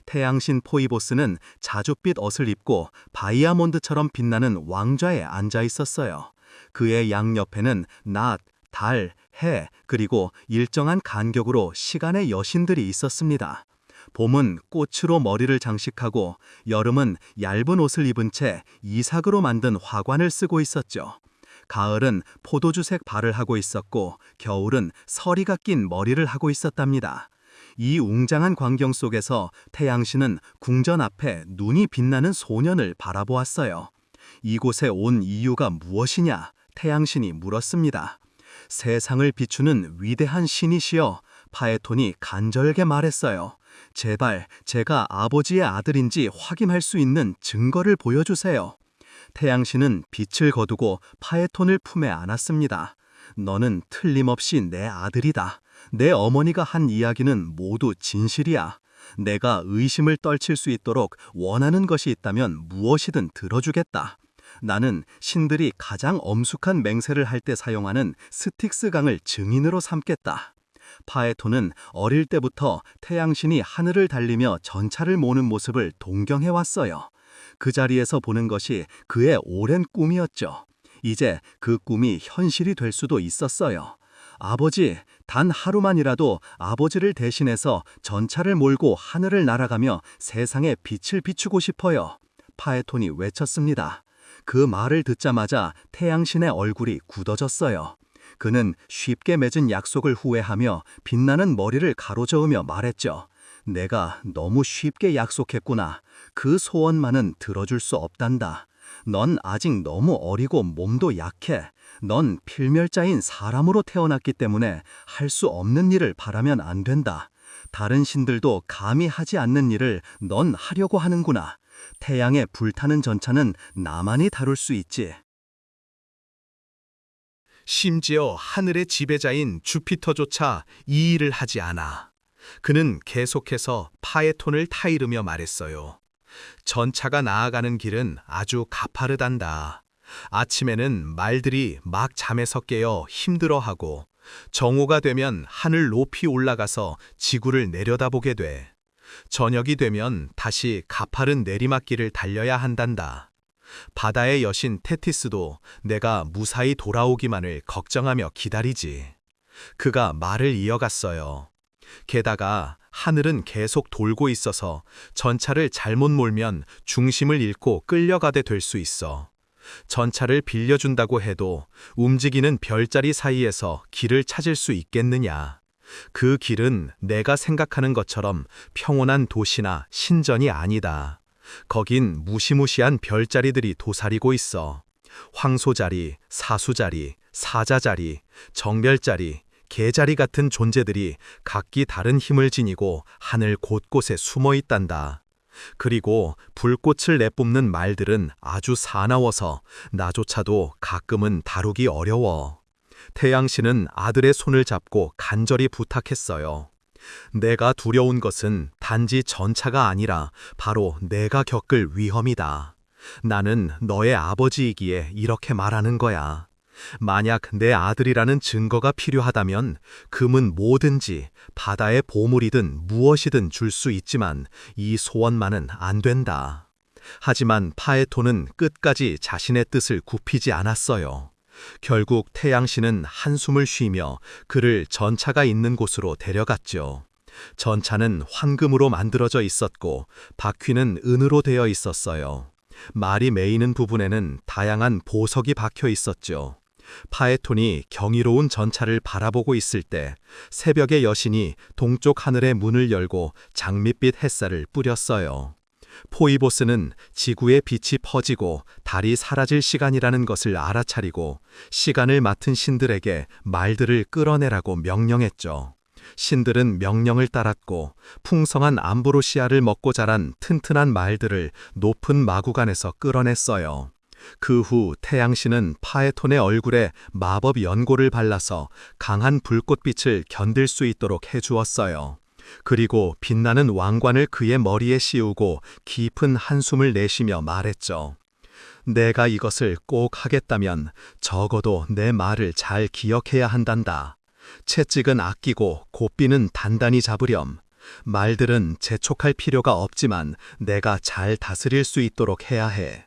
S2: 태양신 포이보스는 자줏빛 옷을 입고 다이아몬드처럼 빛나는 왕좌에 앉아 있었어요. 그의 양옆에는 낮, 달, 해, 그리고 일정한 간격으로 시간의 여신들이 있었습니다. 봄은 꽃으로 머리를 장식하고 여름은 얇은 옷을 입은 채 이삭으로 만든 화관을 쓰고 있었죠. 가을은 포도주색 발을 하고 있었고 겨울은 서리가 낀 머리를 하고 있었답니다. 이 웅장한 광경 속에서 태양신은 궁전 앞에 눈이 빛나는 소년을 바라보았어요. 이곳에 온 이유가 무엇이냐? 태양신이 물었습니다. 세상을 비추는 위대한 신이시여, 파에톤이 간절하게 말했어요. 제발 제가 아버지의 아들인지 확인할 수 있는 증거를 보여주세요. 태양신은 빛을 거두고 파에톤을 품에 안았습니다. 너는 틀림없이 내 아들이다. 내 어머니가 한 이야기는 모두 진실이야. 내가 의심을 떨칠 수 있도록 원하는 것이 있다면 무엇이든 들어주겠다. 나는 신들이 가장 엄숙한 맹세를 할 때 사용하는 스틱스 강을 증인으로 삼겠다. 파에톤은 어릴 때부터 태양신이 하늘을 달리며 전차를 모는 모습을 동경해왔어요. 그 자리에서 보는 것이 그의 오랜 꿈이었죠. 이제 그 꿈이 현실이 될 수도 있었어요. 아버지, 단 하루만이라도 아버지를 대신해서 전차를 몰고 하늘을 날아가며 세상에 빛을 비추고 싶어요. 파에톤이 외쳤습니다. 그 말을 듣자마자 태양신의 얼굴이 굳어졌어요. 그는 쉽게 맺은 약속을 후회하며 빛나는 머리를 가로저으며 말했죠. 내가 너무 쉽게 약속했구나. 그 소원만은 들어줄 수 없단다. 넌 아직 너무 어리고 몸도 약해. 넌 필멸자인 사람으로 태어났기 때문에 할 수 없는 일을 바라면 안 된다. 다른 신들도 감히 하지 않는 일을 넌 하려고 하는구나. 태양에 불타는 전차는 나만이 다룰 수 있지.
S1: 심지어 하늘의 지배자인 주피터조차 이 일을 하지 않아. 그는 계속해서 파에톤을 타이르며 말했어요. 전차가 나아가는 길은 아주 가파르단다. 아침에는 말들이 막 잠에서 깨어 힘들어하고 정오가 되면 하늘 높이 올라가서 지구를 내려다보게 돼. 저녁이 되면 다시 가파른 내리막길을 달려야 한단다. 바다의 여신 테티스도 내가 무사히 돌아오기만을 걱정하며 기다리지. 그가 말을 이어갔어요. 게다가 하늘은 계속 돌고 있어서 전차를 잘못 몰면 중심을 잃고 끌려가게 될 수 있어. 전차를 빌려준다고 해도 움직이는 별자리 사이에서 길을 찾을 수 있겠느냐. 그 길은 내가 생각하는 것처럼 평온한 도시나 신전이 아니다. 거긴 무시무시한 별자리들이 도사리고 있어. 황소자리, 사수자리, 사자자리, 정별자리, 개자리 같은 존재들이 각기 다른 힘을 지니고 하늘 곳곳에 숨어 있단다. 그리고 불꽃을 내뿜는 말들은 아주 사나워서 나조차도 가끔은 다루기 어려워. 태양신은 아들의 손을 잡고 간절히 부탁했어요. 내가 두려운 것은 단지 전차가 아니라 바로 내가 겪을 위험이다. 나는 너의 아버지이기에 이렇게 말하는 거야. 만약 내 아들이라는 증거가 필요하다면 금은 뭐든지 바다의 보물이든 무엇이든 줄 수 있지만 이 소원만은 안 된다. 하지만 파에톤은 끝까지 자신의 뜻을 굽히지 않았어요. 결국 태양신은 한숨을 쉬며 그를 전차가 있는 곳으로 데려갔죠. 전차는 황금으로 만들어져 있었고 바퀴는 은으로 되어 있었어요. 말이 메이는 부분에는 다양한 보석이 박혀 있었죠. 파에톤이 경이로운 전차를 바라보고 있을 때 새벽의 여신이 동쪽 하늘의 문을 열고 장밋빛 햇살을 뿌렸어요. 포이보스는 지구의 빛이 퍼지고 달이 사라질 시간이라는 것을 알아차리고 시간을 맡은 신들에게 말들을 끌어내라고 명령했죠. 신들은 명령을 따랐고 풍성한 암브로시아를 먹고 자란 튼튼한 말들을 높은 마구간에서 끌어냈어요. 그 후 태양신은 파에톤의 얼굴에 마법 연고를 발라서 강한 불꽃빛을 견딜 수 있도록 해주었어요. 그리고 빛나는 왕관을 그의 머리에 씌우고 깊은 한숨을 내쉬며 말했죠. 내가 이것을 꼭 하겠다면 적어도 내 말을 잘 기억해야 한단다. 채찍은 아끼고 고삐는 단단히 잡으렴. 말들은 재촉할 필요가 없지만 내가 잘 다스릴 수 있도록 해야 해.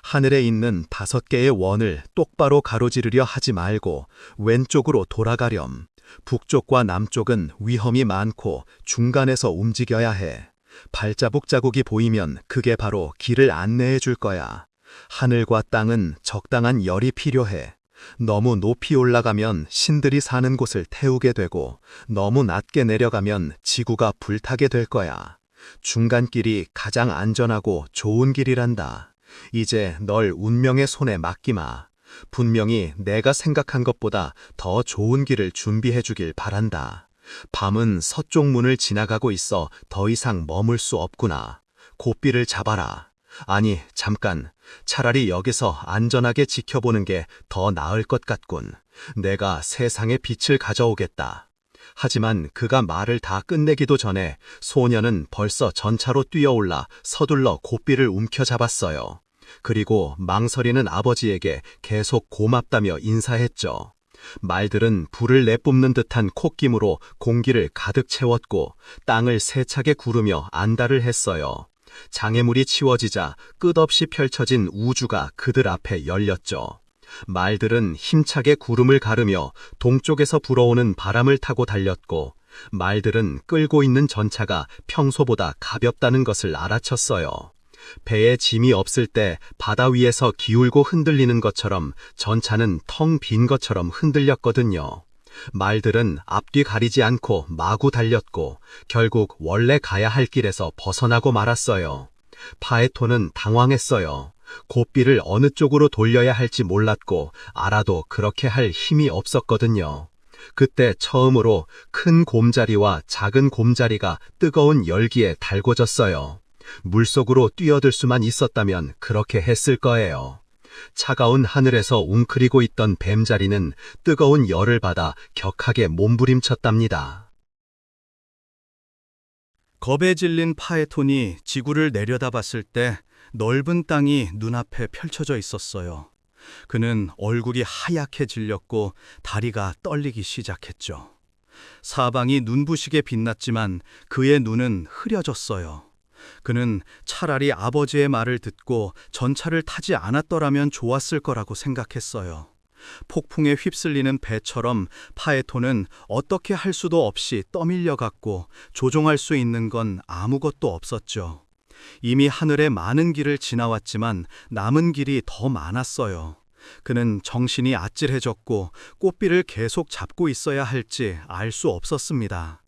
S1: 하늘에 있는 5개의 원을 똑바로 가로지르려 하지 말고 왼쪽으로 돌아가렴. 북쪽과 남쪽은 위험이 많고 중간에서 움직여야 해. 발자국 자국이 보이면 그게 바로 길을 안내해 줄 거야. 하늘과 땅은 적당한 열이 필요해. 너무 높이 올라가면 신들이 사는 곳을 태우게 되고 너무 낮게 내려가면 지구가 불타게 될 거야. 중간길이 가장 안전하고 좋은 길이란다. 이제 널 운명의 손에 맡기마. 분명히 내가 생각한 것보다 더 좋은 길을 준비해 주길 바란다. 밤은 서쪽 문을 지나가고 있어 더 이상 머물 수 없구나. 고삐를 잡아라. 아니, 잠깐. 차라리 여기서 안전하게 지켜보는 게 더 나을 것 같군. 내가 세상에 빛을 가져오겠다. 하지만 그가 말을 다 끝내기도 전에 소녀는 벌써 전차로 뛰어올라 서둘러 고삐를 움켜잡았어요. 그리고 망설이는 아버지에게 계속 고맙다며 인사했죠. 말들은 불을 내뿜는 듯한 콧김으로 공기를 가득 채웠고 땅을 세차게 구르며 안달을 했어요. 장애물이 치워지자 끝없이 펼쳐진 우주가 그들 앞에 열렸죠. 말들은 힘차게 구름을 가르며 동쪽에서 불어오는 바람을 타고 달렸고 말들은 끌고 있는 전차가 평소보다 가볍다는 것을 알아챘어요. 배에 짐이 없을 때 바다 위에서 기울고 흔들리는 것처럼 전차는 텅 빈 것처럼 흔들렸거든요. 말들은 앞뒤 가리지 않고 마구 달렸고 결국 원래 가야 할 길에서 벗어나고 말았어요. 파에톤은 당황했어요. 고삐를 어느 쪽으로 돌려야 할지 몰랐고 알아도 그렇게 할 힘이 없었거든요.
S2: 그때 처음으로 큰 곰자리와 작은 곰자리가 뜨거운 열기에 달궈졌어요. 물속으로 뛰어들 수만 있었다면 그렇게 했을 거예요. 차가운 하늘에서 웅크리고 있던 뱀자리는 뜨거운 열을 받아 격하게 몸부림쳤답니다.
S3: 겁에 질린 파에톤이 지구를 내려다봤을 때 넓은 땅이 눈앞에 펼쳐져 있었어요. 그는 얼굴이 하얗게 질렸고 다리가 떨리기 시작했죠. 사방이 눈부시게 빛났지만 그의 눈은 흐려졌어요. 그는 차라리 아버지의 말을 듣고 전차를 타지 않았더라면 좋았을 거라고 생각했어요. 폭풍에 휩쓸리는 배처럼 파에톤은 어떻게 할 수도 없이 떠밀려갔고 조종할 수 있는 건 아무것도 없었죠. 이미 하늘의 많은 길을 지나왔지만 남은 길이 더 많았어요. 그는 정신이 아찔해졌고 꽃비를 계속 잡고 있어야 할지 알 수 없었습니다.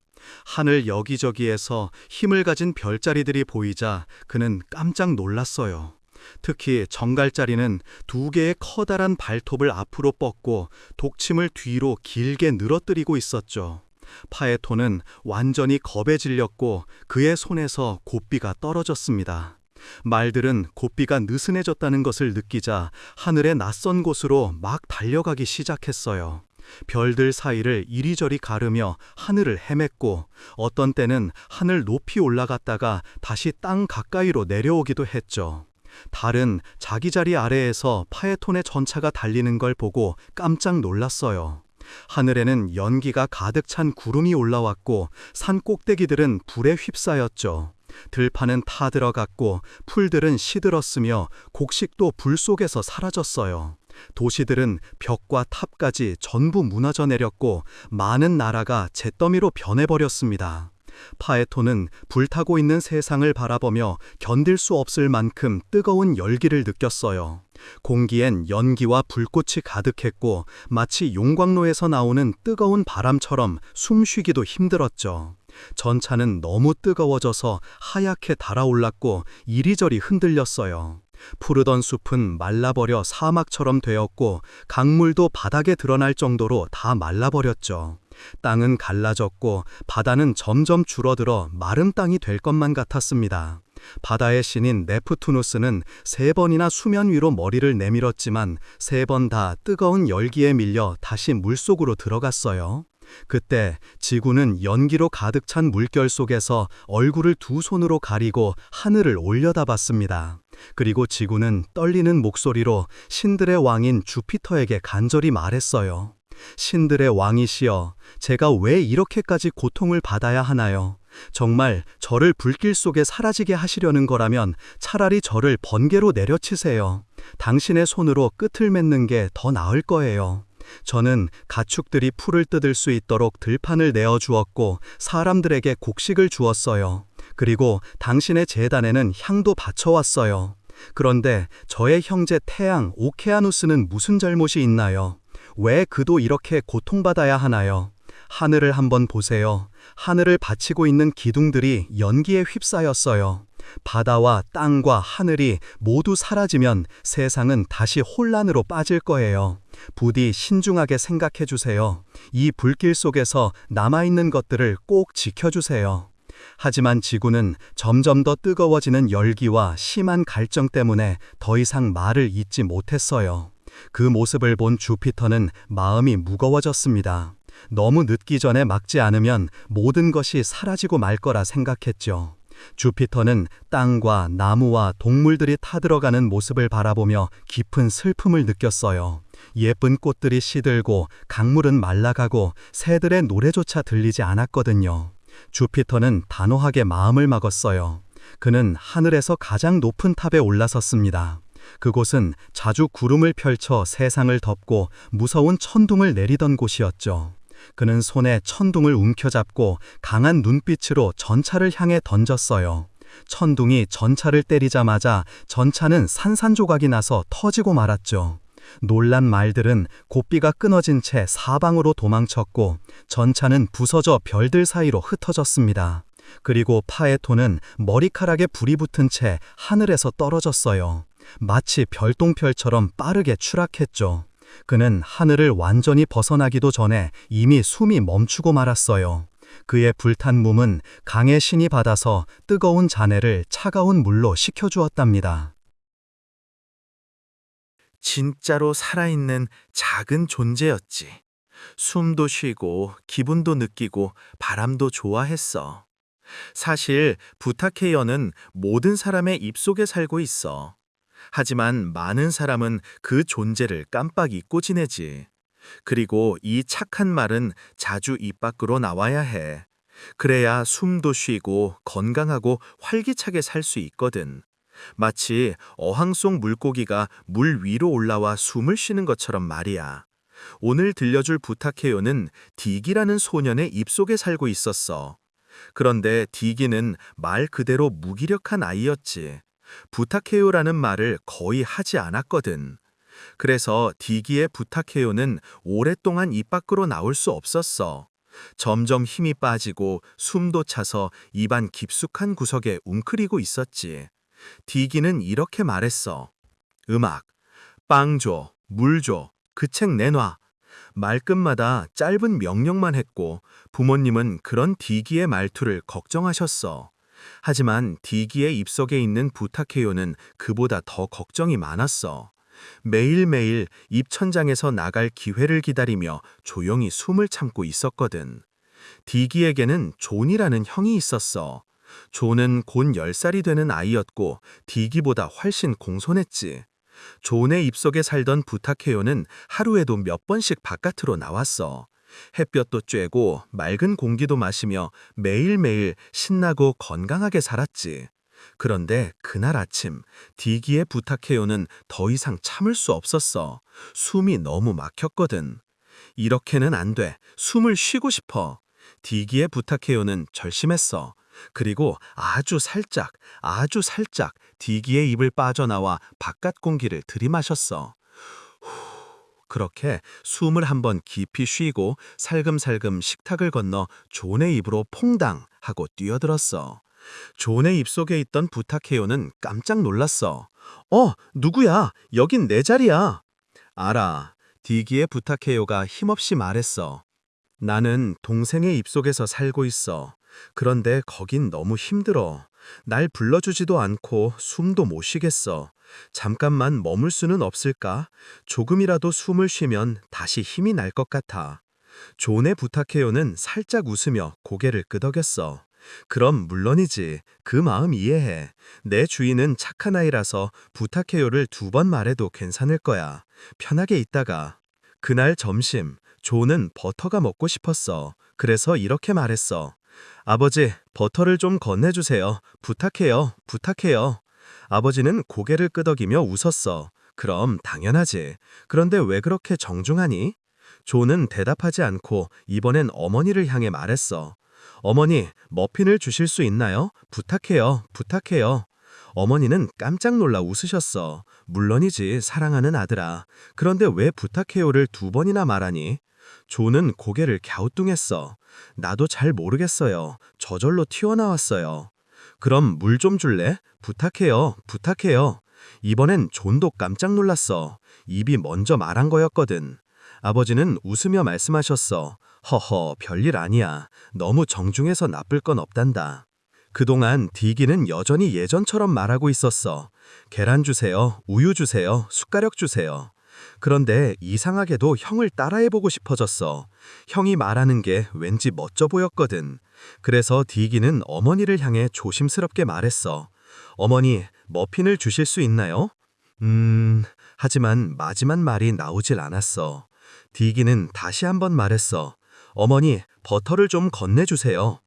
S3: 하늘 여기저기에서 힘을 가진 별자리들이 보이자 그는 깜짝 놀랐어요. 특히 정갈자리는 2개의 커다란 발톱을 앞으로 뻗고 독침을 뒤로 길게 늘어뜨리고 있었죠. 파에톤은 완전히 겁에 질렸고 그의 손에서 곶비가 떨어졌습니다. 말들은 곶비가 느슨해졌다는 것을 느끼자 하늘의 낯선 곳으로 막 달려가기 시작했어요. 별들 사이를 이리저리 가르며 하늘을 헤맸고 어떤 때는 하늘 높이 올라갔다가 다시 땅 가까이로 내려오기도 했죠. 달은 자기 자리 아래에서 파에톤의 전차가 달리는 걸 보고 깜짝 놀랐어요. 하늘에는 연기가 가득 찬 구름이 올라왔고 산 꼭대기들은 불에 휩싸였죠. 들판은 타들어갔고 풀들은 시들었으며 곡식도 불 속에서 사라졌어요. 도시들은 벽과 탑까지 전부 무너져 내렸고 많은 나라가 잿더미로 변해버렸습니다. 파에톤은 불타고 있는 세상을 바라보며 견딜 수 없을 만큼 뜨거운 열기를 느꼈어요. 공기엔 연기와 불꽃이 가득했고 마치 용광로에서 나오는 뜨거운 바람처럼 숨쉬기도 힘들었죠. 전차는 너무 뜨거워져서 하얗게 달아올랐고 이리저리 흔들렸어요. 푸르던 숲은 말라버려 사막처럼 되었고 강물도 바닥에 드러날 정도로 다 말라버렸죠. 땅은 갈라졌고 바다는 점점 줄어들어 마른 땅이 될 것만 같았습니다. 바다의 신인 네프투누스는 3번이나 수면 위로 머리를 내밀었지만 3번 다 뜨거운 열기에 밀려 다시 물속으로 들어갔어요. 그때 지구는 연기로 가득 찬 물결 속에서 얼굴을 2 손으로 가리고 하늘을 올려다봤습니다. 그리고 지구는 떨리는 목소리로 신들의 왕인 주피터에게 간절히 말했어요. 신들의 왕이시여, 제가 왜 이렇게까지 고통을 받아야 하나요? 정말 저를 불길 속에 사라지게 하시려는 거라면 차라리 저를 번개로 내려치세요. 당신의 손으로 끝을 맺는 게 더 나을 거예요. 저는 가축들이 풀을 뜯을 수 있도록 들판을 내어주었고 사람들에게 곡식을 주었어요. 그리고 당신의 제단에는 향도 바쳐왔어요. 그런데 저의 형제 태양 오케아누스는 무슨 잘못이 있나요? 왜 그도 이렇게 고통받아야 하나요? 하늘을 한번 보세요. 하늘을 받치고 있는 기둥들이 연기에 휩싸였어요. 바다와 땅과 하늘이 모두 사라지면 세상은 다시 혼란으로 빠질 거예요. 부디 신중하게 생각해 주세요. 이 불길 속에서 남아있는 것들을 꼭 지켜주세요. 하지만 지구는 점점 더 뜨거워지는 열기와 심한 갈증 때문에 더 이상 말을 잇지 못했어요. 그 모습을 본 주피터는 마음이 무거워졌습니다. 너무 늦기 전에 막지 않으면 모든 것이 사라지고 말 거라 생각했죠. 주피터는 땅과 나무와 동물들이 타들어가는 모습을 바라보며 깊은 슬픔을 느꼈어요. 예쁜 꽃들이 시들고 강물은 말라가고 새들의 노래조차 들리지 않았거든요. 주피터는 단호하게 마음을 먹었어요. 그는 하늘에서 가장 높은 탑에 올라섰습니다. 그곳은 자주 구름을 펼쳐 세상을 덮고 무서운 천둥을 내리던 곳이었죠. 그는 손에 천둥을 움켜잡고 강한 눈빛으로 전차를 향해 던졌어요. 천둥이 전차를 때리자마자 전차는 산산조각이 나서 터지고 말았죠. 놀란 말들은 곶비가 끊어진 채 사방으로 도망쳤고 전차는 부서져 별들 사이로 흩어졌습니다. 그리고 파에톤은 머리카락에 불이 붙은 채 하늘에서 떨어졌어요. 마치 별똥별처럼 빠르게 추락했죠.
S2: 그는 하늘을 완전히 벗어나기도 전에 이미 숨이 멈추고 말았어요. 그의 불탄 몸은 강의 신이 받아서 뜨거운 잔해를 차가운 물로 식혀주었답니다.
S1: 진짜로 살아있는 작은 존재였지. 숨도 쉬고 기분도 느끼고 바람도 좋아했어. 사실 부타케이어는 모든 사람의 입속에 살고 있어. 하지만 많은 사람은 그 존재를 깜빡 잊고 지내지. 그리고 이 착한 말은 자주 입 밖으로 나와야 해. 그래야 숨도 쉬고 건강하고 활기차게 살 수 있거든. 마치 어항 속 물고기가 물 위로 올라와 숨을 쉬는 것처럼 말이야. 오늘 들려줄 부타케요는 디기라는 소년의 입속에 살고 있었어. 그런데 디기는 말 그대로 무기력한 아이였지. 부타케요라는 말을 거의 하지 않았거든. 그래서 디기의 부타케요는 오랫동안 입 밖으로 나올 수 없었어. 점점 힘이 빠지고 숨도 차서 입안 깊숙한 구석에 웅크리고 있었지. 디기는 이렇게 말했어. 음악, 빵 줘, 물 줘, 그 책 내놔. 말끝마다 짧은 명령만 했고 부모님은 그런 디기의 말투를 걱정하셨어. 하지만 디기의 입속에 있는 부타케요는 그보다 더 걱정이 많았어. 매일매일 입천장에서 나갈 기회를 기다리며 조용히 숨을 참고 있었거든. 디기에게는 존이라는 형이 있었어. 존은 곧 10살이 되는 아이였고 디기보다 훨씬 공손했지. 존의 입속에 살던 부타케요는 하루에도 몇 번씩 바깥으로 나왔어. 햇볕도 쬐고 맑은 공기도 마시며 매일매일 신나고 건강하게 살았지. 그런데 그날 아침 디기의 부타케요는 더 이상 참을 수 없었어. 숨이 너무 막혔거든. 이렇게는 안 돼. 숨을 쉬고 싶어. 디기의 부타케요는 절심했어. 그리고 아주 살짝 디기의 입을 빠져나와 바깥 공기를 들이마셨어. 그렇게 숨을 한번 깊이 쉬고 살금살금 식탁을 건너 존의 입으로 퐁당 하고 뛰어들었어. 존의 입속에 있던 부타케요는 깜짝 놀랐어. 누구야? 여긴 내 자리야. 알아. 디기의 부타케요가 힘없이 말했어. 나는 동생의 입속에서 살고 있어. 그런데 거긴 너무 힘들어. 날 불러주지도 않고 숨도 못 쉬겠어. 잠깐만 머물 수는 없을까? 조금이라도 숨을 쉬면 다시 힘이 날 것 같아. 존의 부타케요는 살짝 웃으며 고개를 끄덕였어. 그럼 물론이지. 그 마음 이해해. 내 주인은 착한 아이라서 부타케요를 2번 말해도 괜찮을 거야. 편하게 있다가. 그날 점심, 존은 버터가 먹고 싶었어. 그래서 이렇게 말했어. 아버지, 버터를 좀 건네주세요. 부탁해요. 부탁해요. 아버지는 고개를 끄덕이며 웃었어. 그럼 당연하지. 그런데 왜 그렇게 정중하니? 존은 대답하지 않고 이번엔 어머니를 향해 말했어. 어머니, 머핀을 주실 수 있나요? 부탁해요. 부탁해요. 어머니는 깜짝 놀라 웃으셨어. 물론이지, 사랑하는 아들아. 그런데 왜 부탁해요를 2번이나 말하니? 존은 고개를 갸우뚱했어. 나도 잘 모르겠어요. 저절로 튀어나왔어요. 그럼 물 좀 줄래? 부탁해요. 부탁해요. 이번엔 존도 깜짝 놀랐어. 입이 먼저 말한 거였거든. 아버지는 웃으며 말씀하셨어. 허허, 별일 아니야. 너무 정중해서 나쁠 건 없단다. 그동안 디기는 여전히 예전처럼 말하고 있었어. 계란 주세요. 우유 주세요. 숟가락 주세요. 그런데 이상하게도 형을 따라해보고 싶어졌어. 형이 말하는 게 왠지 멋져 보였거든. 그래서 디기는 어머니를 향해 조심스럽게 말했어. 어머니, 머핀을 주실 수 있나요? 하지만 마지막 말이 나오질 않았어. 디기는 다시 한번 말했어. 어머니, 버터를 좀 건네주세요.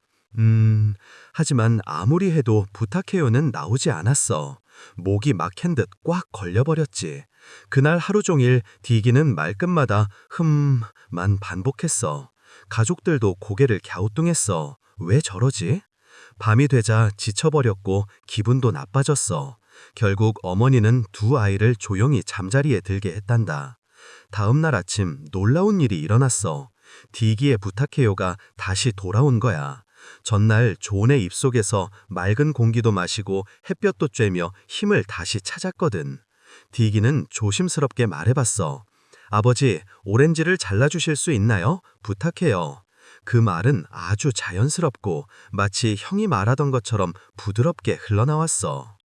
S1: 하지만 아무리 해도 부탁해요는 나오지 않았어. 목이 막힌 듯 꽉 걸려버렸지. 그날 하루 종일 디기는 말끝마다 만 반복했어. 가족들도 고개를 갸우뚱했어. 왜 저러지? 밤이 되자 지쳐버렸고 기분도 나빠졌어. 결국 어머니는 2 아이를 조용히 잠자리에 들게 했단다. 다음 날 아침 놀라운 일이 일어났어. 디기의 부탁해요가 다시 돌아온 거야. 전날 존의 입속에서 맑은 공기도 마시고 햇볕도 쬐며 힘을 다시 찾았거든. 디기는 조심스럽게 말해봤어.
S2: 아버지, 오렌지를 잘라주실 수 있나요? 부탁해요. 그 말은 아주 자연스럽고 마치 형이 말하던 것처럼 부드럽게 흘러나왔어.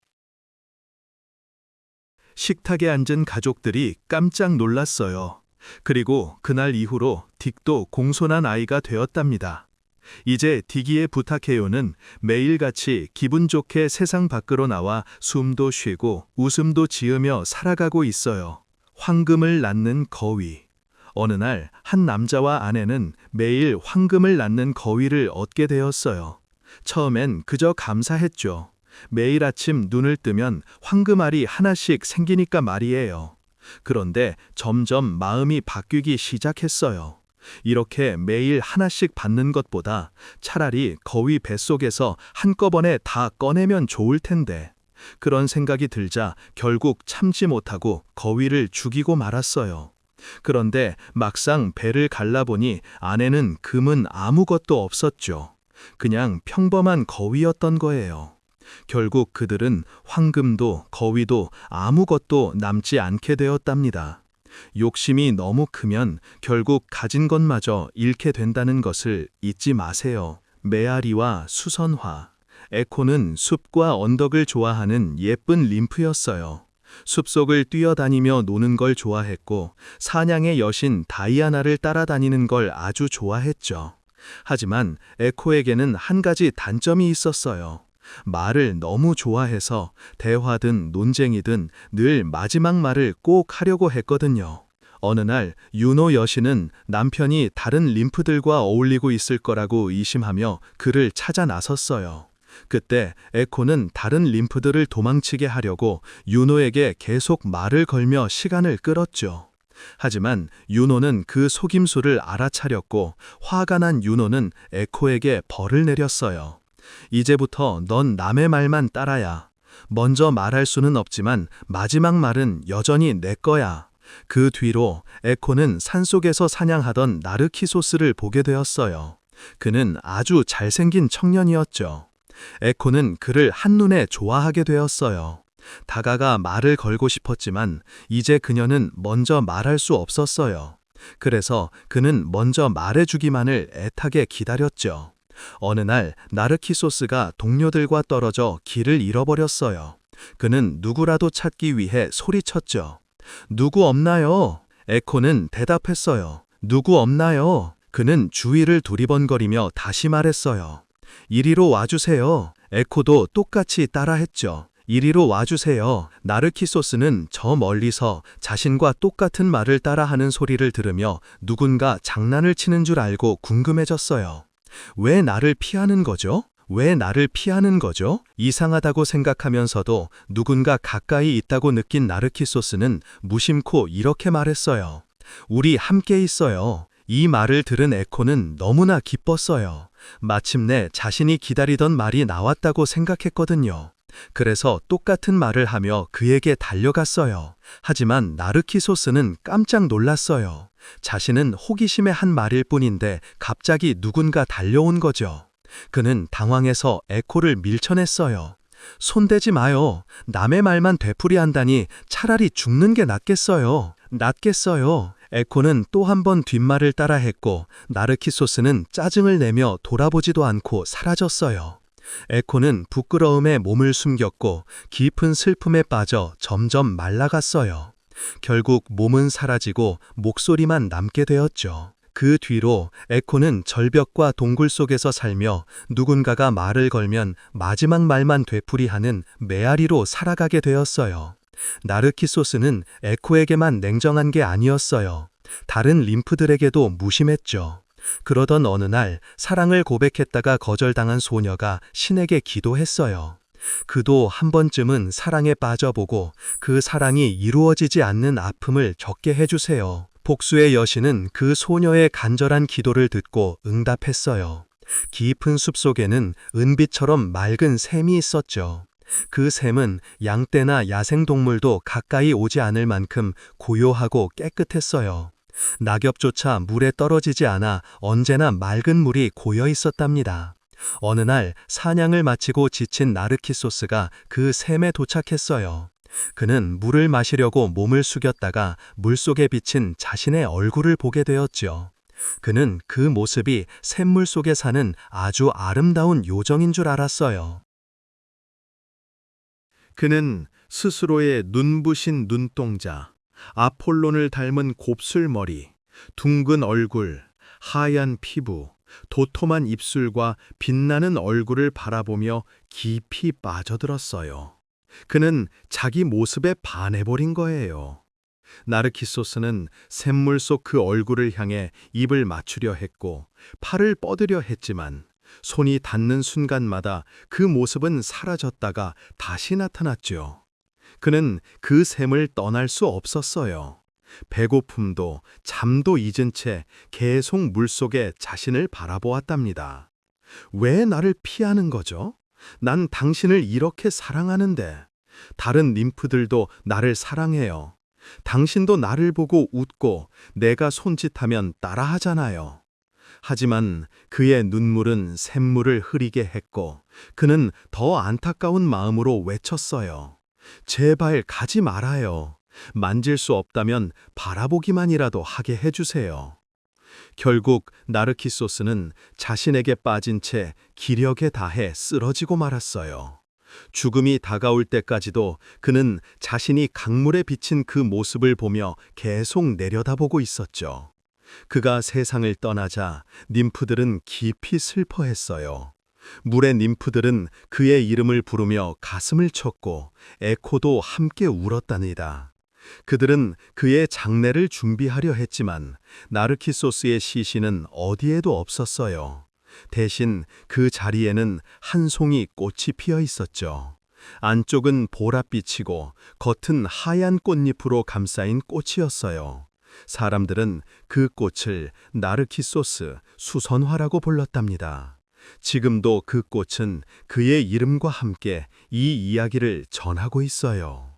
S1: 식탁에 앉은 가족들이 깜짝 놀랐어요. 그리고 그날 이후로 딕도 공손한 아이가 되었답니다. 이제 딕이의 부탁해요는 매일같이 기분 좋게 세상 밖으로 나와 숨도 쉬고 웃음도 지으며 살아가고 있어요. 황금을 낳는 거위. 어느 날 한 남자와 아내는 매일 황금을 낳는 거위를 얻게 되었어요. 처음엔 그저 감사했죠. 매일 아침 눈을 뜨면 황금알이 하나씩 생기니까 말이에요. 그런데 점점 마음이 바뀌기 시작했어요. 이렇게 매일 하나씩 받는 것보다 차라리 거위 뱃속에서 한꺼번에 다 꺼내면 좋을 텐데. 그런 생각이 들자 결국 참지 못하고 거위를 죽이고 말았어요. 그런데 막상 배를 갈라보니 안에는 금은 아무것도 없었죠. 그냥 평범한 거위였던 거예요. 결국 그들은 황금도 거위도 아무것도 남지 않게 되었답니다. 욕심이 너무 크면 결국 가진 것마저 잃게 된다는 것을 잊지 마세요. 메아리와 수선화. 에코는 숲과 언덕을 좋아하는 예쁜 림프였어요. 숲속을 뛰어다니며 노는 걸 좋아했고 사냥의 여신 다이아나를 따라다니는 걸 아주 좋아했죠. 하지만 에코에게는 한 가지 단점이 있었어요. 말을 너무 좋아해서 대화든 논쟁이든 늘 마지막 말을 꼭 하려고 했거든요. 어느 날 유노 여신은 남편이 다른 림프들과 어울리고 있을 거라고 의심하며 그를 찾아 나섰어요. 그때 에코는 다른 림프들을 도망치게 하려고 유노에게 계속 말을 걸며 시간을 끌었죠. 하지만 유노는 그 속임수를 알아차렸고 화가 난 유노는 에코에게 벌을 내렸어요. 이제부터 넌 남의 말만 따라야. 먼저 말할 수는 없지만 마지막 말은 여전히 내 거야. 그 뒤로 에코는 산속에서 사냥하던 나르키소스를 보게 되었어요. 그는 아주 잘생긴 청년이었죠. 에코는 그를 한눈에 좋아하게 되었어요. 다가가 말을 걸고 싶었지만 이제 그녀는 먼저 말할 수 없었어요. 그래서 그는 먼저 말해주기만을 애타게 기다렸죠. 어느 날 나르키소스가 동료들과 떨어져 길을 잃어버렸어요. 그는 누구라도 찾기 위해 소리쳤죠. 누구 없나요? 에코는 대답했어요. 누구 없나요? 그는 주위를 두리번거리며 다시 말했어요. 이리로 와주세요. 에코도 똑같이 따라했죠. 이리로 와주세요. 나르키소스는 저 멀리서 자신과 똑같은 말을 따라하는 소리를 들으며 누군가 장난을 치는 줄 알고 궁금해졌어요. 왜 나를 피하는 거죠? 왜 나를 피하는 거죠? 이상하다고 생각하면서도 누군가 가까이 있다고 느낀 나르키소스는 무심코 이렇게 말했어요. 우리 함께 있어요. 이 말을 들은 에코는 너무나 기뻤어요. 마침내 자신이 기다리던 말이 나왔다고 생각했거든요. 그래서 똑같은 말을 하며 그에게 달려갔어요. 하지만 나르키소스는 깜짝 놀랐어요. 자신은 호기심에 한 말일 뿐인데 갑자기 누군가 달려온 거죠. 그는 당황해서 에코를 밀쳐냈어요. 손대지 마요. 남의 말만 되풀이한다니 차라리 죽는 게 낫겠어요. 에코는 또 한 번 뒷말을 따라했고 나르키소스는 짜증을 내며 돌아보지도 않고 사라졌어요. 에코는 부끄러움에 몸을 숨겼고 깊은 슬픔에 빠져 점점 말라갔어요. 결국 몸은 사라지고 목소리만 남게 되었죠. 그 뒤로 에코는 절벽과 동굴 속에서 살며 누군가가 말을 걸면 마지막 말만 되풀이하는 메아리로 살아가게 되었어요. 나르키소스는 에코에게만 냉정한 게 아니었어요. 다른 림프들에게도 무심했죠. 그러던 어느 날 사랑을 고백했다가 거절당한 소녀가 신에게 기도했어요. 그도 한 번쯤은 사랑에 빠져보고 그 사랑이 이루어지지 않는 아픔을 적게 해주세요. 복수의 여신은 그 소녀의 간절한 기도를 듣고 응답했어요. 깊은 숲속에는 은빛처럼 맑은 샘이 있었죠. 그 샘은 양떼나 야생동물도 가까이 오지 않을 만큼 고요하고 깨끗했어요. 낙엽조차 물에 떨어지지 않아 언제나 맑은 물이 고여 있었답니다. 어느 날 사냥을 마치고 지친 나르키소스가 그 샘에 도착했어요.
S2: 그는 물을 마시려고 몸을 숙였다가 물속에 비친 자신의 얼굴을 보게 되었지요. 그는 그 모습이 샘물 속에 사는 아주 아름다운 요정인 줄 알았어요.
S1: 그는 스스로의 눈부신 눈동자, 아폴론을 닮은 곱슬머리, 둥근 얼굴, 하얀 피부, 도톰한 입술과 빛나는 얼굴을 바라보며 깊이 빠져들었어요. 그는 자기 모습에 반해버린 거예요. 나르키소스는 샘물 속 그 얼굴을 향해 입을 맞추려 했고 팔을 뻗으려 했지만 손이 닿는 순간마다 그 모습은 사라졌다가 다시 나타났죠. 그는 그 샘을 떠날 수 없었어요. 배고픔도 잠도 잊은 채 계속 물속에 자신을 바라보았답니다. 왜 나를 피하는 거죠? 난 당신을 이렇게 사랑하는데. 다른 님프들도 나를 사랑해요. 당신도 나를 보고 웃고 내가 손짓하면 따라하잖아요. 하지만 그의 눈물은 샘물을 흐리게 했고 그는 더 안타까운 마음으로 외쳤어요. 제발 가지 말아요. 만질 수 없다면 바라보기만이라도 하게 해주세요. 결국 나르키소스는 자신에게 빠진 채 기력에 다해 쓰러지고 말았어요. 죽음이 다가올 때까지도 그는 자신이 강물에 비친 그 모습을 보며 계속 내려다보고 있었죠. 그가 세상을 떠나자 님프들은 깊이 슬퍼했어요. 물의 님프들은 그의 이름을 부르며 가슴을 쳤고 에코도 함께 울었답니다. 그들은 그의 장례를 준비하려 했지만 나르키소스의 시신은 어디에도 없었어요. 대신 그 자리에는 한 송이 꽃이 피어 있었죠. 안쪽은 보랏빛이고 겉은 하얀 꽃잎으로 감싸인 꽃이었어요. 사람들은 그 꽃을 나르키소스 수선화라고 불렀답니다. 지금도 그 꽃은 그의 이름과 함께 이 이야기를 전하고 있어요.